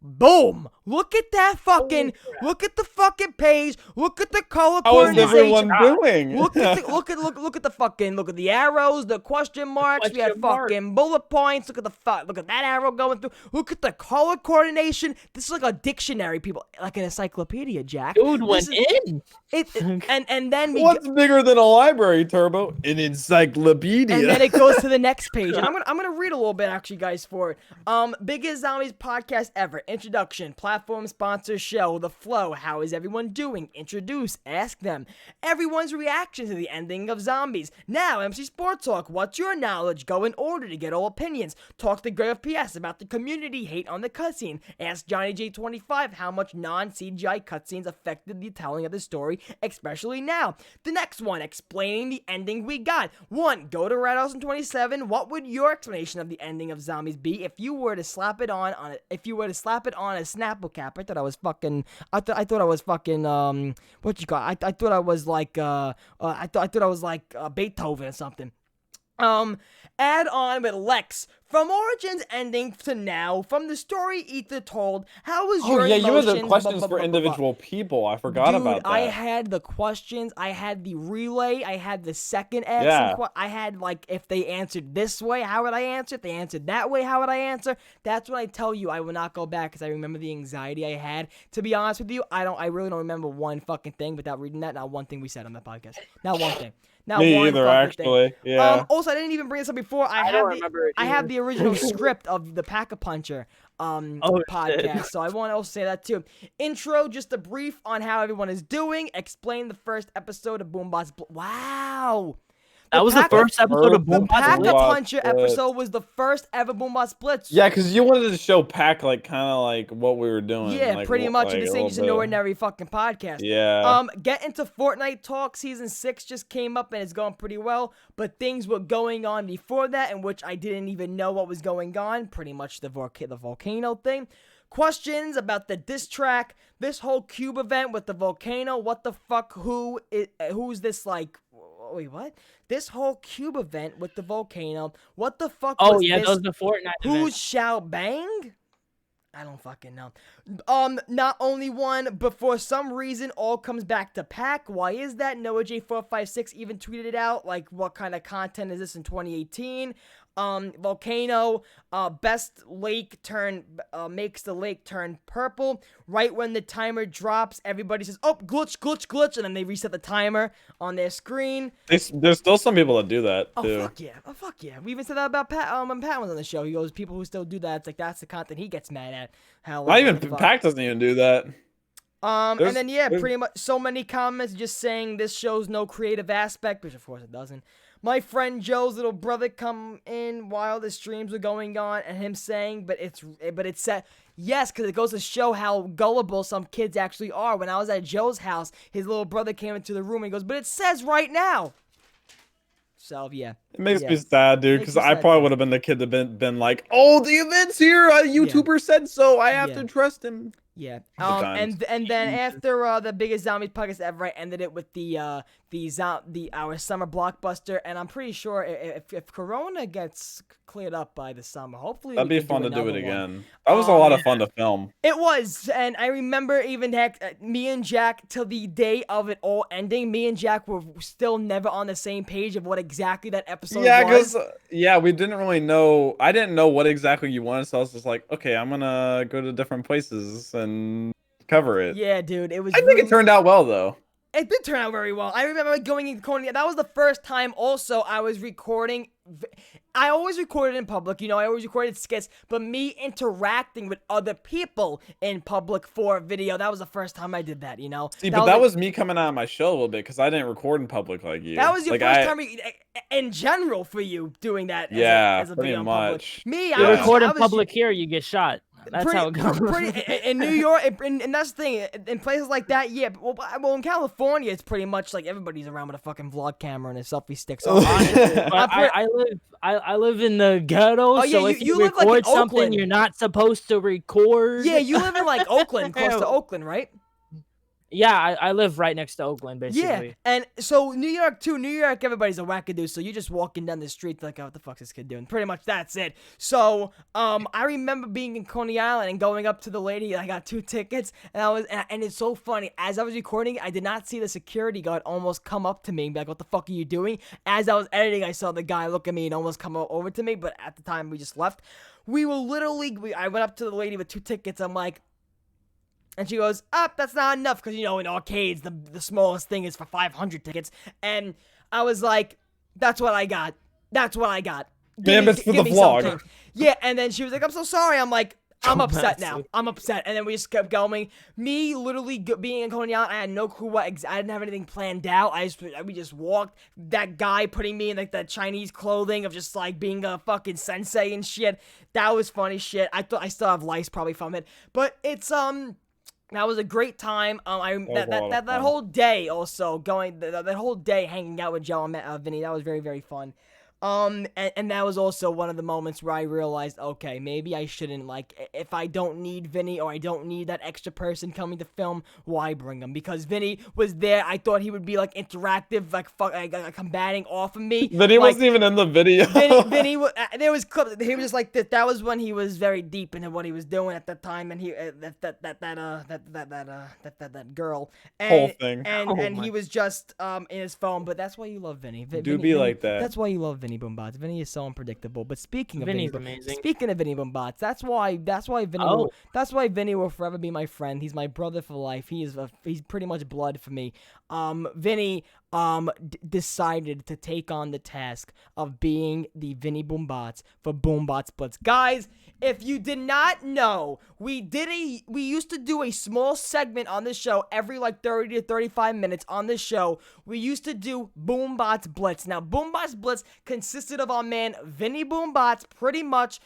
Boom! Look at that fucking. Look at the fucking page. Look at the color How is coordination. everyone doing? Look at the fucking. Look at the arrows, the question marks. We had fucking bullet points. Look at Look at that arrow going through. Look at the color coordination. This is like a dictionary, people, like an encyclopedia, Jack. Dude went in. And then we. What's bigger than a library, Turbo? An encyclopedia. And then it goes to the next page. And I'm gonna read a little bit actually, guys, for it. Biggest Zombies podcast ever. Introduction, platform sponsor show, the flow, how is everyone doing? Introduce, ask them. Everyone's reaction to the ending of Zombies. Now, MC Sport Talk, what's your knowledge? Go in order to get all opinions. Talk to Greg of PS about the community hate on the cutscene. Ask Johnny J25 how much non-CGI cutscenes affected the telling of the story, especially now. The next one, explaining the ending we got. 1. Go to Red27. What would your explanation of the ending of Zombies be if you were to slap it on a Snapple cap? I thought I was fucking what you call it? I thought I was like Beethoven or something. Add on with Lex. From Origin's ending to now, from the story Ether told, how was your emotions? You had the questions for individual people. I forgot about that. I had the questions. I had the relay. I had the second X. Yeah. I had, like, if they answered this way, how would I answer? If they answered that way, how would I answer? That's when I tell you I will not go back because I remember the anxiety I had. To be honest with you, I really don't remember one fucking thing without reading that. Not one thing we said on the podcast. Not one thing. Not Me one either, fucking actually. thing. Yeah. Also, I didn't even bring this up before. I have the original script of the Pack-a-Puncher podcast, shit. so I want to also say that too. Intro, just a brief on how everyone is doing. Explain the first episode of Boombots. Wow. That was the first episode of The Boombots Pack-a-Puncher Blitz. episode was the first ever Boombots Blitz. Yeah, because you wanted to show Pack like kind of like what we were doing. Yeah, like, pretty much. Like, This ain't just an ordinary fucking podcast. Yeah. Get into Fortnite talk. Season 6 just came up and it's going pretty well. But things were going on before that, in which I didn't even know what was going on. Pretty much the volcano thing. Questions about the diss track. This whole Cube event with the volcano. What the fuck? Who's this like? Wait, what? This whole Cube event with the volcano. What the fuck was this? that was the Fortnite Who's Xiao Bang? I don't fucking know. Not only one, but for some reason, all comes back to Pack. Why is that? Noah J456 even tweeted it out. Like, what kind of content is this in 2018? Volcano, best lake makes the lake turn purple. Right when the timer drops, everybody says, oh, glitch, glitch, glitch, and then they reset the timer on their screen. There's still some people that do that, Oh, too. fuck yeah. We even said that about Pat, when Pat was on the show. He goes, people who still do that, it's like, that's the content he gets mad at. How, Not even Pack doesn't even do that. And then, yeah, pretty much so many comments just saying this shows no creative aspect, which of course it doesn't. My friend Joe's little brother come in while the streams were going on, and him saying, but it's set. Yes, because it goes to show how gullible some kids actually are. When I was at Joe's house, his little brother came into the room and he goes, but it says right now. So, yeah. It makes me sad, dude, because I probably would have been the kid that been like, oh, the event's here. A YouTuber said so. I have to trust him. Yeah. And then after the biggest zombies podcast ever, I ended it with our summer blockbuster, and I'm pretty sure if Corona gets cleared up by the summer, hopefully that'd we be can fun to do it another again. one. That was a lot of fun to film. It was, and I remember even me and Jack, till the day of it all ending, me and Jack were still never on the same page of what exactly that episode was. Yeah, because we didn't really know. I didn't know what exactly you wanted, so I was just like, okay, I'm gonna go to different places and cover it. Yeah, dude, it was. I think it turned out well, though. It did turn out very well. I remember going in Coney. That was the first time also I was recording. I always recorded in public, I always recorded skits, but me interacting with other people in public for a video, that was the first time I did that, See, that was me coming out of my shell a little bit, because I didn't record in public like you. That was your first time in general for you doing that as a pretty video much. In public. Me, you record in public here, you get shot. That's how it goes. In New York, and that's the thing, in places like that, yeah. Well, in California, it's pretty much like everybody's around with a fucking vlog camera and a selfie stick. So I live in the ghetto, so if you live, like, record in something Oakland. you're not supposed to record. Yeah, you live in like Oakland, close to Oakland, right? Yeah, I live right next to Oakland, basically. Yeah, and so New York too. New York, everybody's a wackadoo. So you're just walking down the street like, oh, what the fuck's this kid doing? Pretty much that's it. So I remember being in Coney Island and going up to the lady. I got 2 tickets, and it's so funny. As I was recording, I did not see the security guard almost come up to me and be like, "What the fuck are you doing?" As I was editing, I saw the guy look at me and almost come over to me. But at the time, we just left. We were literally. I went up to the lady with 2 tickets. I'm like. And she goes, that's not enough, because, you know, in arcades, the smallest thing is for 500 tickets. And I was like, that's what I got. That's what I got. Damn, it's for the vlog. Something. Yeah, and then she was like, I'm so sorry. I'm like, I'm upset now. I'm upset. And then we just kept going. Me literally being in Coney Island, I had no clue I didn't have anything planned out. We just walked. That guy putting me in like the Chinese clothing of just like being a fucking sensei and shit. That was funny shit. I thought I still have lice probably from it. But it's, that was a great time. That whole day also that whole day hanging out with Joe and Vinny, that was very, very fun. And that was also one of the moments where I realized, okay, maybe I shouldn't, like, if I don't need Vinny or I don't need that extra person coming to film, why bring him? Because Vinny was there. I thought he would be, like, interactive, like, combating off of me. Vinny wasn't even in the video. Vinny there was clips. He was just like, that was when he was very deep into what he was doing at that time, and he, that girl. And, whole thing. And he was just, in his phone, but that's why you love Vinny. Vinny, like that. That's why you love Vinny Boombots. Vinny is so unpredictable. But speaking of Vinny's Vinny, amazing. Speaking of Vinny Boombots, that's why Vinny will forever be my friend. He's my brother for life. He's pretty much blood for me. Vinny decided to take on the task of being the Vinny Boombots for Boombots Blitz. Guys, if you did not know, we used to do a small segment on this show every like 30 to 35 minutes on this show. We used to do Boombots Blitz. Now, Boombots Blitz consisted of our man Vinny Boombots pretty much.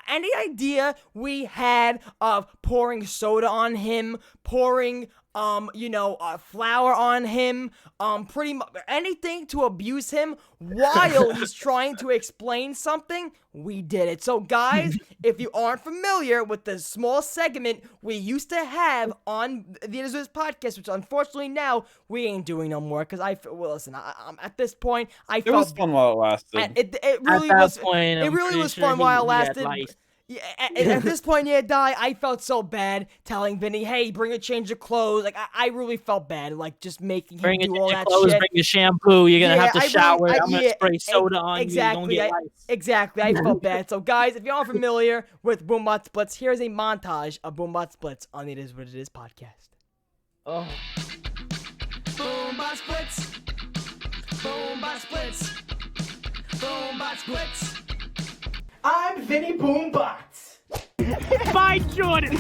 Any idea we had of pouring soda on him, pouring flour on him, pretty much anything to abuse him while he's trying to explain something, we did it. So guys, if you aren't familiar with the small segment we used to have on the IIWII podcast, which unfortunately now we ain't doing no more, because listen, at this point, it was fun while it lasted. It really was fun while it lasted. Yeah, at this point, I felt so bad telling Vinny, hey, bring a change of clothes. Like, I really felt bad, like, just making him do all that shit. Bring your shampoo, you're gonna have to shower, I'm gonna spray soda on you, don't get lice. Exactly, I felt bad. So, guys, if you're not familiar with Boombots Blitz, here's a montage of Boombots Blitz on the It Is What It Is podcast. Oh. Boombots Blitz. Boombots Blitz. Boombots Blitz. I'm Vinny Boombots. By Jordan.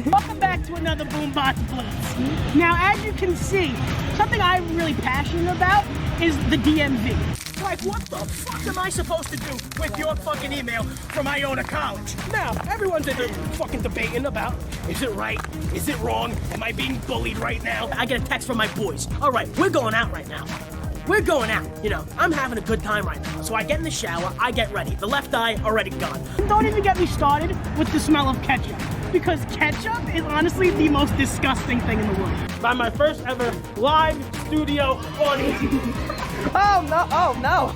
Welcome back to another Boombots Blitz. Now, as you can see, something I'm really passionate about is the DMV. Like, what the fuck am I supposed to do with your fucking email from Iona College? Now, everyone's fucking debating about, is it right? Is it wrong? Am I being bullied right now? I get a text from my boys. All right, we're going out right now. We're going out, I'm having a good time right now. So I get in the shower, I get ready. The left eye already gone. Don't even get me started with the smell of ketchup, because ketchup is honestly the most disgusting thing in the world. By my first ever live studio audience. Oh no.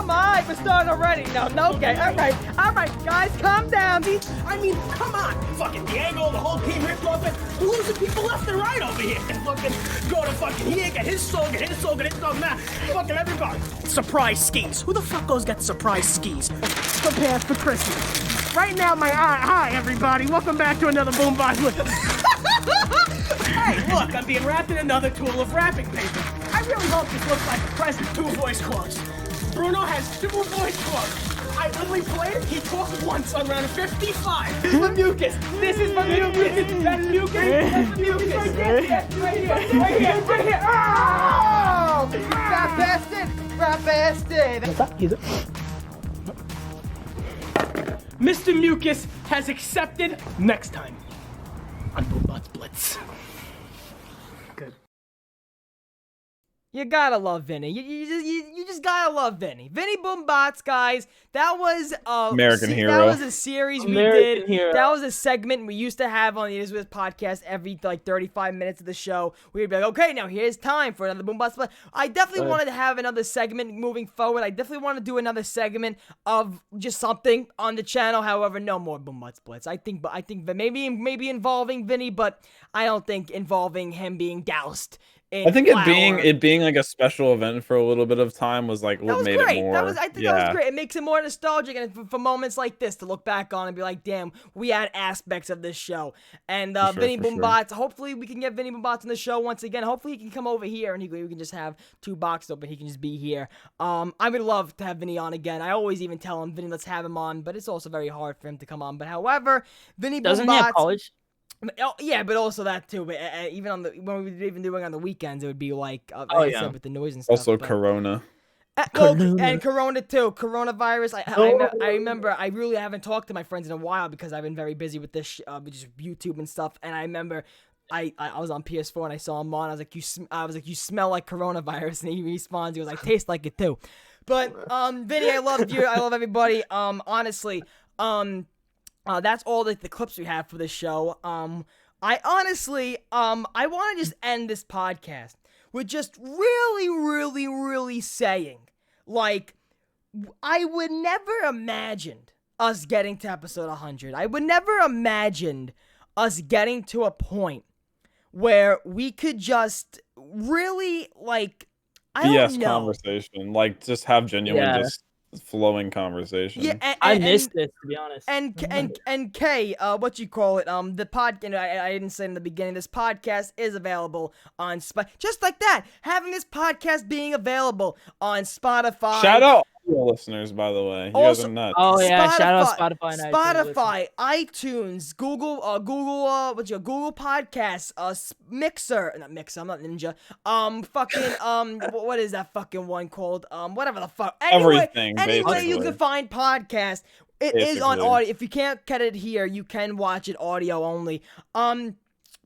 My, we're starting already. No, okay, all right, guys, calm down. I mean, come on. Fucking Diego, the whole team ripped off it. We're losing people left and right over here. And fucking go to fucking here, get his soul, nah. Fucking everybody. Surprise skis. Who the fuck goes get surprise skis? Prepare for Christmas. Right now, hi everybody. Welcome back to another Boombots. Hey, look, I'm being wrapped in another tool of wrapping paper. I really hope this looks like a present 2 voice quotes. Bruno has 2 voice quotes. I literally played it. He talked once on round 55. This is the mucus. This is my mucus. That's mucus. That's the mucus. Right here. Right here. Oh! Rap bastard. Mr. Mucus has accepted next time on Boombots Blitz. Good. You gotta love Vinny. You just gotta love Vinny. Vinny Boombots, guys. That was American hero. That was a series American we did. hero. That was a segment we used to have on the IIWII podcast every like 35 minutes of the show. We'd be like, okay, now here's time for another Boombots split. I definitely wanted to have another segment moving forward. I definitely want to do another segment of just something on the channel. However, no more Boombots splits. I think that maybe involving Vinny, but I don't think involving him being doused. I think it being like a special event for a little bit of time was like what made it more. I think that was great. It makes it more nostalgic, and for moments like this to look back on and be like, damn, we had aspects of this show. And Vinny Boombots, hopefully we can get Vinny Boombots on the show once again. Hopefully he can come over here and we can just have 2 boxes open. He can just be here. I would love to have Vinny on again. I always even tell him, Vinny, let's have him on, but it's also very hard for him to come on. But however, Vinny Doesn't he have Boombots. college? Oh, yeah, but also that too. But even on when we were even doing on the weekends, it would be like with the noise and stuff. Also, Corona. And Corona too. Coronavirus. I remember. I really haven't talked to my friends in a while because I've been very busy with this, just YouTube and stuff. And I remember. I was on PS4 and I saw him on. I was like, you smell like coronavirus, and he responds. He was like, taste like it too. But Vinny, I love you. I love everybody. Honestly, that's all the clips we have for this show. I honestly, I want to just end this podcast with just really, really, really saying, like, I would never imagined us getting to episode 100. I would never imagined us getting to a point where we could just really, like, I don't know. Conversation, like, just have genuine, just flowing conversation. Yeah, I missed this, to be honest. And Kay, what you call it? The podcast. I didn't say in the beginning. This podcast is available on Spotify. Just like that, having this podcast being available on Spotify. Shout out all listeners, by the way. You guys are nuts. Oh yeah, shout out Spotify and Spotify, iTunes, Google Podcasts, Mixer, not Mixer. I'm not Ninja. What is that fucking one called? Whatever the fuck. Everything. Anyway, you can find podcasts. It is on audio. If you can't get it here, you can watch it audio only.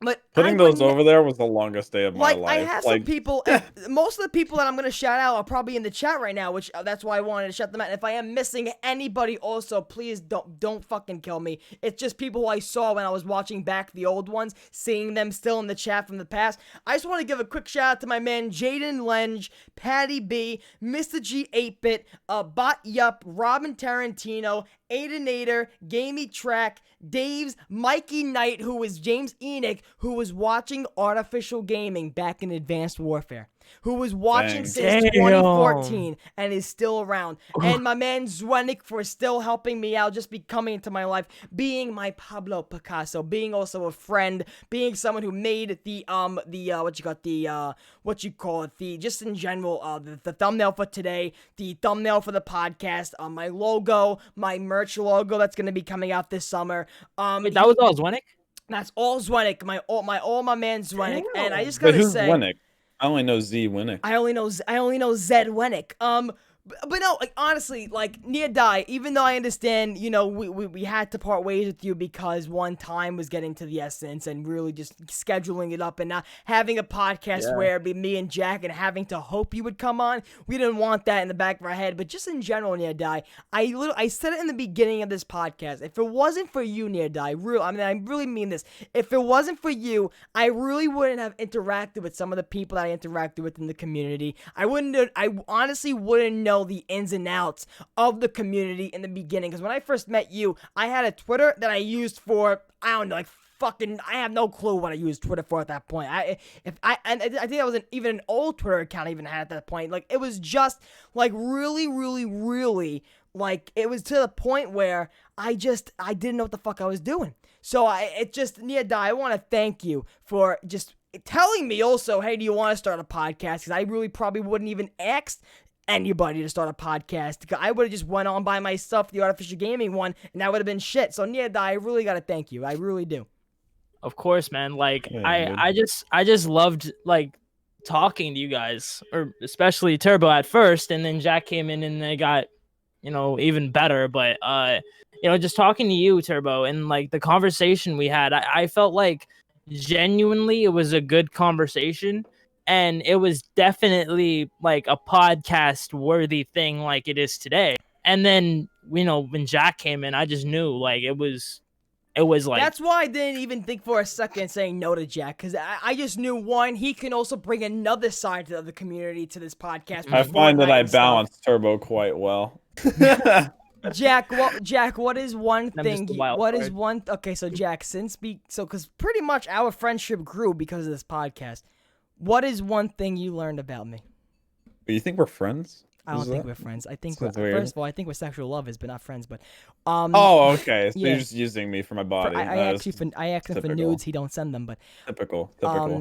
But putting those over there was the longest day of my life. I have some people. Most of the people that I'm gonna shout out are probably in the chat right now, which that's why I wanted to shout them out. And if I am missing anybody, also please don't fucking kill me. It's just people who I saw when I was watching back the old ones, seeing them still in the chat from the past. I just want to give a quick shout out to my man Jaden Lenge, Patty B, Mr. G 8-Bit, Bot Yup, Robin Tarantino, Aidenator, Gamey Track, Dave's, Mikey Knight, who was James Enoch, who was watching Artificial Gaming back in Advanced Warfare, who was watching since 2014 and is still around, and my man Zwenik for still helping me out, just coming into my life, being my Pablo Picasso, being also a friend, being someone who made the just in general, the thumbnail for today, the thumbnail for the podcast, my logo, my merch logo that's gonna be coming out this summer. Wait, that was all Zwenik? That's all Zwenik, my man Zwenik, and I just gotta say, Winnick? I only know Z Winnick. I only know Zed Winnick. But no, like honestly, like Near Die, even though I understand, we had to part ways with you because one time was getting to the essence and really just scheduling it up and not having a podcast where it'd be me and Jack and having to hope you would come on. We didn't want that in the back of our head, but just in general, Near Die, I said it in the beginning of this podcast. If it wasn't for you, Near Die, I really mean this. If it wasn't for you, I really wouldn't have interacted with some of the people that I interacted with in the community. I honestly wouldn't know the ins and outs of the community in the beginning, because when I first met you, I had a Twitter that I used for, I don't know, like I have no clue what I used Twitter for at that point. I think that was even an old Twitter account I even had at that point. Like, it was just like really, really, really, like, it was to the point where I didn't know what the fuck I was doing. So Near Die, I want to thank you for just telling me also, hey, do you want to start a podcast? Because I really probably wouldn't even ask anybody to start a podcast. I would have just went on by myself, the Artificial Gaming one, and that would have been shit. So Near Die, I really gotta thank you. I really do. Of course, man. Like, I just loved like talking to you guys, or especially Turbo at first, and then Jack came in and they got, even better. But just talking to you, Turbo, and like the conversation we had, I felt like genuinely it was a good conversation. and it was definitely like a podcast worthy thing like it is today. And then, you know, when Jack came in, I just knew like it was like, that's why I didn't even think for a second saying no to Jack, because I just knew, one, he can also bring another side to the community to this podcast. I find that Fortnite I and stuff. balance Turbo quite well. Jack, what is one I'm thing? just a wild What is card. one? Okay, so Jack, because pretty much our friendship grew because of this podcast. What is one thing you learned about me? But you think we're friends? I don't think we're friends. I think Sounds we're, weird. first of all, I think we're sexual lovers, but not friends. But Oh, okay. So yeah. you're just using me for my body. I ask him for typical. nudes. He don't send them, but Typical. yeah.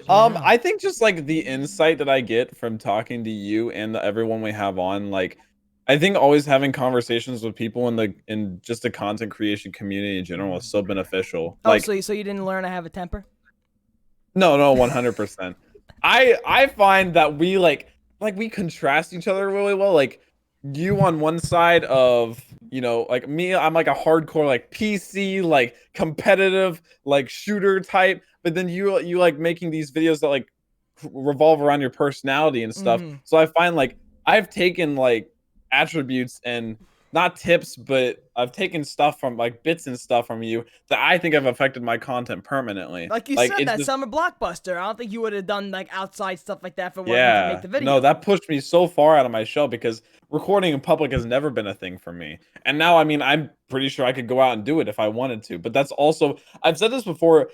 I think just like the insight that I get from talking to you and everyone we have on, like, I think always having conversations with people in just the content creation community in general is so beneficial. Oh, Like, so you didn't learn to have a temper? no, 100%. I find that we we contrast each other really well. Like, you on one side of, you know, like me, I'm like a hardcore like PC, like competitive, like shooter type, but then you like making these videos that like revolve around your personality and stuff. Mhm. So I find like I've taken like attributes and not tips, but I've taken stuff from like bits and stuff from you that I think have affected my content permanently. Like you said, it's that just- summer blockbuster. I don't think you would have done like outside stuff like that if it wasn't to make the video. No, that pushed me so far out of my shell because recording in public has never been a thing for me. And now, I mean, I'm pretty sure I could go out and do it if I wanted to. But that's also, I've said this before,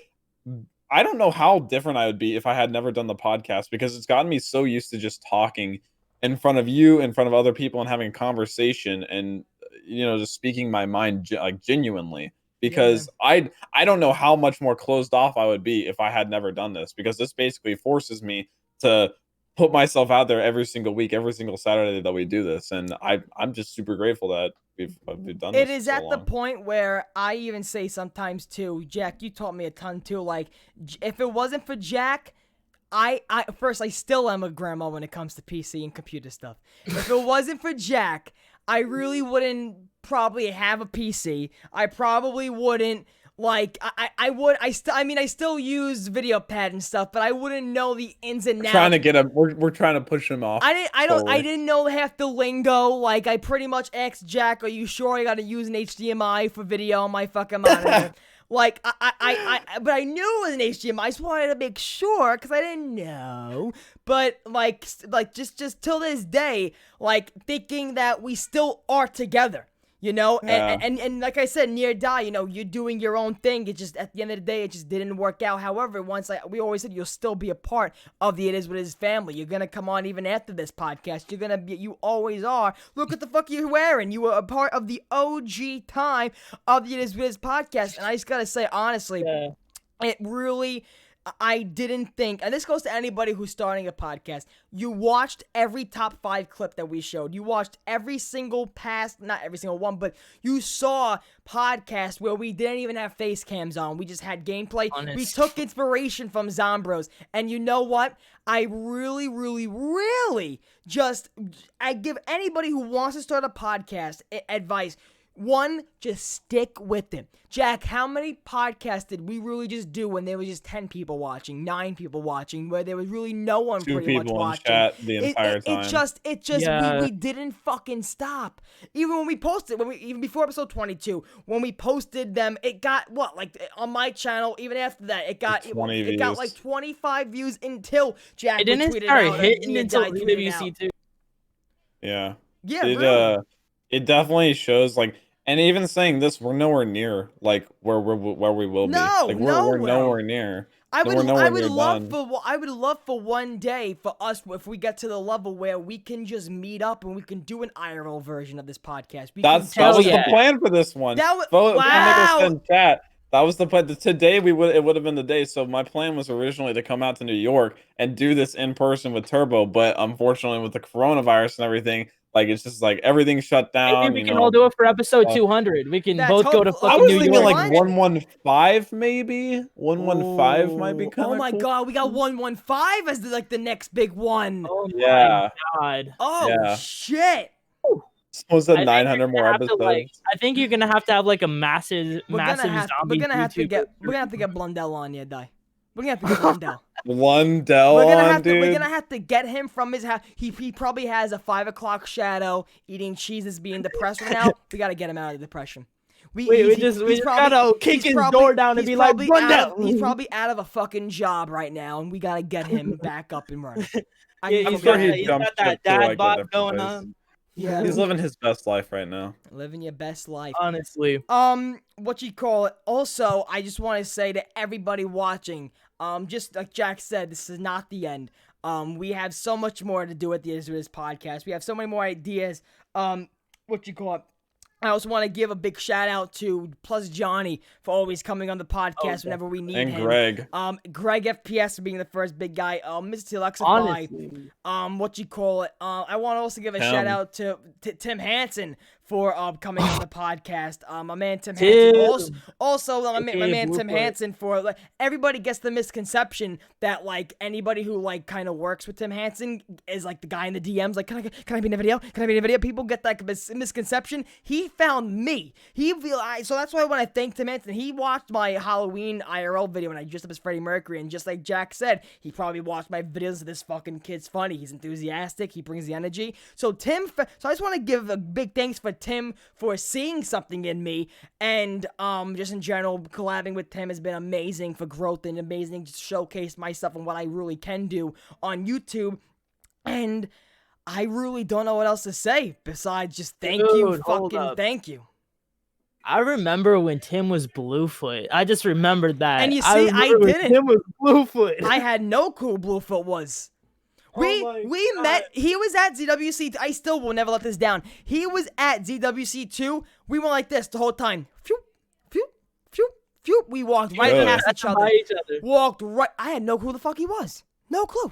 I don't know how different I would be if I had never done the podcast, because it's gotten me so used to just talking in front of you, in front of other people, and having a conversation and, you know, just speaking my mind like genuinely. Because I don't know how much more closed off I would be if I had never done this, because this basically forces me to put myself out there every single week, every single Saturday that we do this. And I'm just super grateful that we've done this. It is at the point where I even say sometimes too, Jack, you taught me a ton too. Like, if it wasn't for Jack, I still am a grandma when it comes to PC and computer stuff. If it wasn't for Jack, I really wouldn't probably have a PC. I probably wouldn't, like, I still use video pad and stuff, but I wouldn't know the ins and outs. We're trying to push him off. I didn't know half the lingo. Like, I pretty much asked Jack, "Are you sure I gotta use an HDMI for video on my fucking monitor?" Like, but I knew it was an HDMI. I just wanted to make sure because I didn't know. But like just till this day, like, thinking that we still are together. You know, Yeah. and like I said, near die, you know, you're doing your own thing. It just, at the end of the day, it just didn't work out. However, we always said you'll still be a part of the It Is What It Is family. You're gonna come on even after this podcast. You always are. Look what the fuck you're wearing. You were a part of the OG time of the It Is What It Is podcast. And I just gotta say, honestly, it really, I didn't think, and this goes to anybody who's starting a podcast, you watched every top 5 clip that we showed. You watched every single not every single one, but you saw podcasts where we didn't even have face cams on. We just had gameplay. Honest. We took inspiration from Zombros. And you know what? I really, really, really I give anybody who wants to start a podcast advice. One, just stick with it. Jack, how many podcasts did we really just do when there was just 10 people watching, 9 people watching, where there was really no one 2 pretty much people in watching? chat the entire time. We didn't fucking stop. Even when we posted, even before episode 22, when we posted them, it got, on my channel, even after that, it got like 25 views until Jack it didn't tweeted start out, hitting me and until Di tweeted it DWC out. 2. Yeah. Yeah, It it definitely shows, like, and even saying this, we're nowhere near like where we will be. Like, we're nowhere near. I would done. love for one day for us, if we get to the level where we can just meet up and we can do an IRL version of this podcast. That was the plan for this one. That was, Nicholas said in chat, that was the plan. Today it would have been the day. So my plan was originally to come out to New York and do this in person with Turbo, but unfortunately with the coronavirus and everything, like, it's just like everything shut down. Maybe we can all do it for episode 200. We can both go to fucking I was New thinking York. like 115 maybe. 115 might be kind of oh my cool. god, we got 115 as the next big one. Oh Yeah. my god. Oh Yeah. shit. Supposed to have 900 more episodes. I think you're gonna have to have like a massive We're gonna zombie have to YouTube. get Blundell on, yeah, Die. We're gonna have to get Lundell. Lundell We're gonna on, have to. dude. We're gonna have to get him from his house. He probably has a 5 o'clock shadow, eating cheeses, being depressed right now. We gotta get him out of the depression. We just gotta kick his door down and be like, Lundell. He's probably out of a fucking job right now, and we gotta get him back up and running. He's got that dad bod going on. Yeah, he's living his best life right now. Living your best life. Honestly. What you call it? Also, I just want to say to everybody watching, just like Jack said, this is not the end. We have so much more to do at the end of this podcast. We have so many more ideas. What you call it? I also want to give a big shout out to Plus Johnny for always coming on the podcast whenever we need him. And Greg. Greg FPS for being the first big guy. Mr. Alexa Honestly. what you call it? I want to also give a shout out to Tim Hansen for coming on the podcast. My man Tim Hansen. Also my man Tim Hansen for like everybody gets the misconception that like anybody who like kind of works with Tim Hansen is like the guy in the DMs like can I be in a video? Can I be in a video? People get that misconception. He found me. So that's why when I thanked Tim Hansen, he watched my Halloween IRL video when I dressed up as Freddie Mercury, and just like Jack said, he probably watched my videos of this fucking kid's funny. He's enthusiastic. He brings the energy. So I just want to give a big thanks for Tim for seeing something in me, and just in general, collabing with Tim has been amazing for growth and amazing to showcase myself and what I really can do on YouTube. And I really don't know what else to say besides just thank you, fucking thank you. I remember when Tim was Bluefoot. I just remembered that. And you see, I didn't. Tim was Bluefoot. I had no clue who Bluefoot was. We met. He was at ZWC. I still will never let this down. He was at ZWC 2. We went like this the whole time. Phew, phew, phew, phew. We walked right past each other. Walked right. I had no clue who the fuck he was. No clue.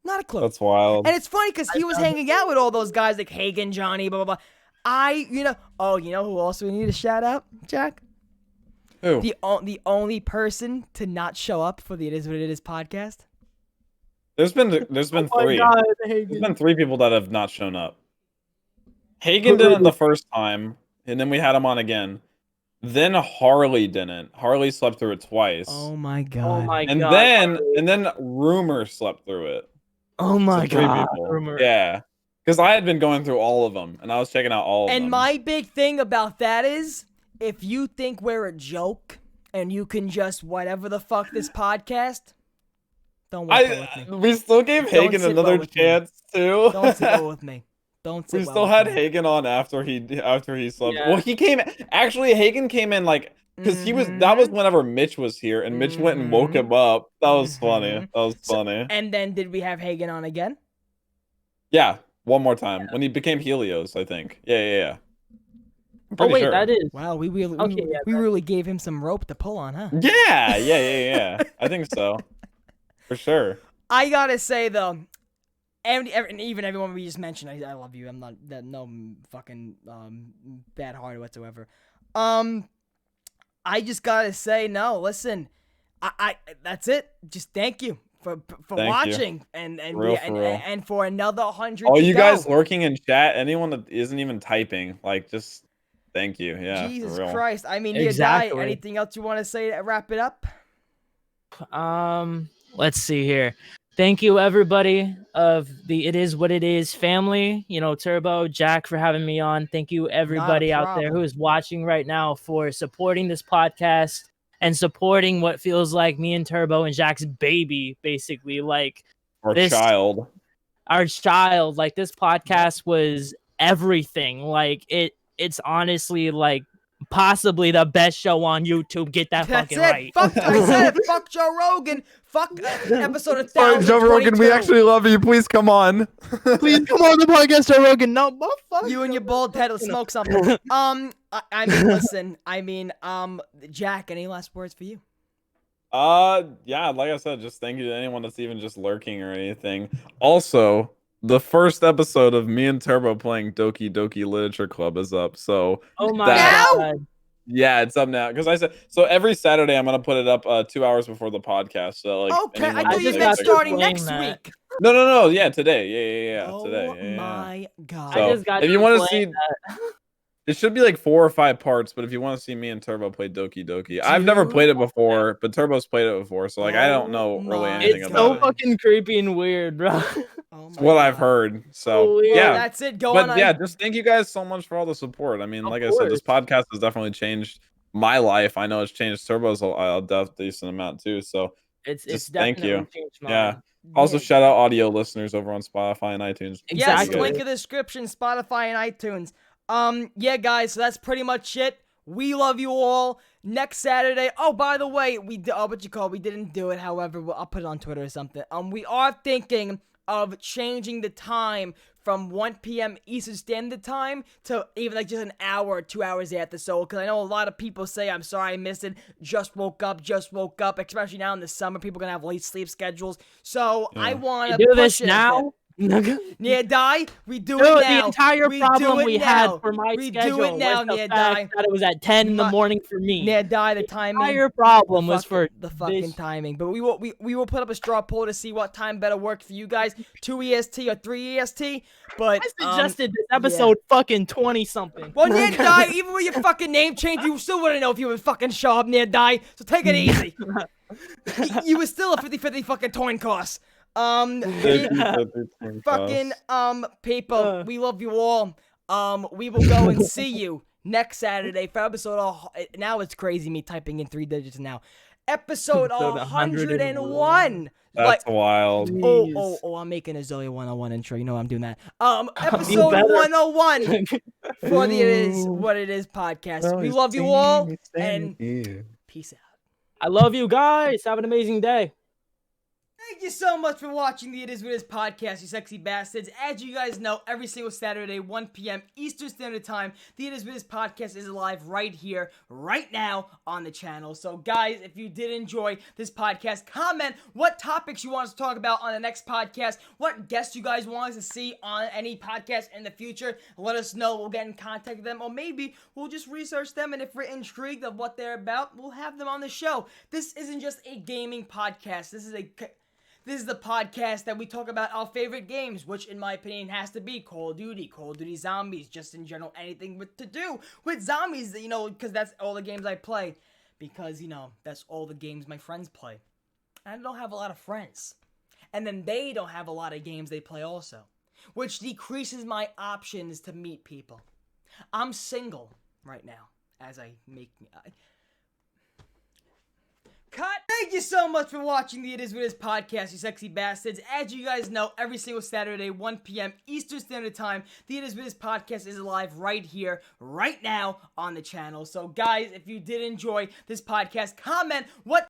Not a clue. That's wild. And it's funny because he was hanging out with all those guys like Hagen, Johnny, blah, blah, blah. You know who also we need a shout out, Jack? Who? The only person to not show up for the It Is What It Is podcast. There's been three. God, There's been 3 people that have not shown up. Hagen didn't the first time, and then we had him on again. Then Harley didn't. Harley slept through it twice. Oh my god. Oh my and god. then Rumor slept through it. Oh my So 3 god. people. Rumor. Yeah. Because I had been going through all of them, and I was checking out all of them. And my big thing about that is, if you think we're a joke, and you can just whatever the fuck this podcast, don't work with me. We still gave Hagen another chance too. Don't sit well with me. Don't sit We well still with had me. Hagen on after he slept. Yeah. Well, Hagen came in like because that was whenever Mitch was here, and Mitch went and woke him up. That was funny. That was funny. And then did we have Hagen on again? Yeah, one more time when he became Helios, I think. Yeah. I'm Oh pretty wait, sure. that is. Wow, we really Okay, we really gave him some rope to pull on, huh? Yeah. I think so. For sure. I gotta say though, and even everyone we just mentioned, I love you. I'm not that no fucking bad heart whatsoever. I just gotta say no. Listen, I that's it. Just thank you for Thank watching you. and Real for real. and for another 100. All to you go. guys lurking in chat, anyone that isn't even typing, like just thank you. Yeah. Jesus for real. Christ. I mean, Exactly. anything else you want to say to wrap it up? Let's see here. Thank you everybody of the It Is What It Is family. You know, Turbo, Jack for having me on. Thank you everybody out there who is watching right now for supporting this podcast and supporting what feels like me and Turbo and Jack's baby, basically. Like Our child. Our child. Like this podcast was everything. Like it's honestly like possibly the best show on YouTube. Get that That's fucking it. right. Fuck, I said it. Fuck Joe Rogan. Fuck episode of Sorry, Joe Rogan, we actually love you. Please come on. Please come on the podcast, Joe Rogan. No, fuck you and your bald head will smoke something. I mean, listen. I mean, Jack, any last words for you? Yeah, like I said, just thank you to anyone that's even just lurking or anything. Also, the first episode of me and Turbo playing Doki Doki Literature Club is up. So Oh my god. Yeah, it's up now. Because I said so every Saturday I'm gonna put it up 2 hours before the podcast. So like Okay, I anyone thought you that's, meant like, starting next week. No. Yeah, today. Yeah. Oh Today. Yeah. my god. So, I just got if you done want to playing see, that. It should be like 4 or 5 parts, but if you want to see me and Turbo play Doki Doki, I've never played it before, but Turbo's played it before, so like I don't know really anything It's about so fucking creepy and weird, bro. It's what I've heard. So Well, yeah, that's it. Go but on. yeah, just thank you guys so much for all the support. I mean, Of like I said, this course. podcast has definitely changed my life. I know it's changed Turbo's a decent amount too. So It's just thank definitely you. changed mine. Yeah. Also, shout out audio listeners over on Spotify and iTunes. Yes, Exactly. link in the description, Spotify and iTunes. Yeah, guys, so that's pretty much it. We love you all. Next Saturday. Oh, by the way, we didn't do it. However, I'll put it on Twitter or something. We are thinking of changing the time from 1 p.m. Eastern Standard Time to even like just an hour or 2 hours after. So, because I know a lot of people say, I'm sorry I missed it, just woke up, especially now in the summer, people are going to have late sleep schedules. So, I want to do push this it a now. bit. Yeah, die. We do Dude, it now. the entire we problem do it we now. had for my we schedule do it now, was the Nia fact Die. that it was at 10 in the morning for me. Nia Die, the timing. The entire problem was for the fucking this. timing. But we will put up a straw poll to see what time better works for you guys, 2 EST or 3 EST. But I suggested this episode fucking 20 something. Well, Nia Die, even with your fucking name change, you still wouldn't know if you would fucking show up, Nia Die. So take it easy. you were still a 50-50 fucking coin cost. Fucking people, we love you all. We will go and see you next Saturday for episode. Now it's crazy me typing in 3 digits now. Episode 101. That's wild. Oh, I'm making a Zoe 101 intro. You know I'm doing that. Episode 101 for the It Is What It Is podcast. We love you all, and peace out. I love you guys. Have an amazing day. Thank you so much for watching the It Is What It Is podcast, you sexy bastards. As you guys know, every single Saturday, 1 p.m. Eastern Standard Time, the It Is What It Is podcast is live right here, right now on the channel. So, guys, if you did enjoy this podcast, comment what topics you want us to talk about on the next podcast, what guests you guys want us to see on any podcast in the future. Let us know. We'll get in contact with them, or maybe we'll just research them, and if we're intrigued of what they're about, we'll have them on the show. This isn't just a gaming podcast. This is the podcast that we talk about our favorite games, which in my opinion has to be Call of Duty Zombies, just in general, anything to do with zombies, because that's all the games I play. Because, that's all the games my friends play. I don't have a lot of friends. And then they don't have a lot of games they play also, which decreases my options to meet people. I'm single right now, as I make... Cut! Thank you so much for watching the It Is What It Is podcast, you sexy bastards. As you guys know, every single Saturday, 1 p.m. Eastern Standard Time, the It Is What It Is podcast is live right here, right now on the channel. So, guys, if you did enjoy this podcast, comment what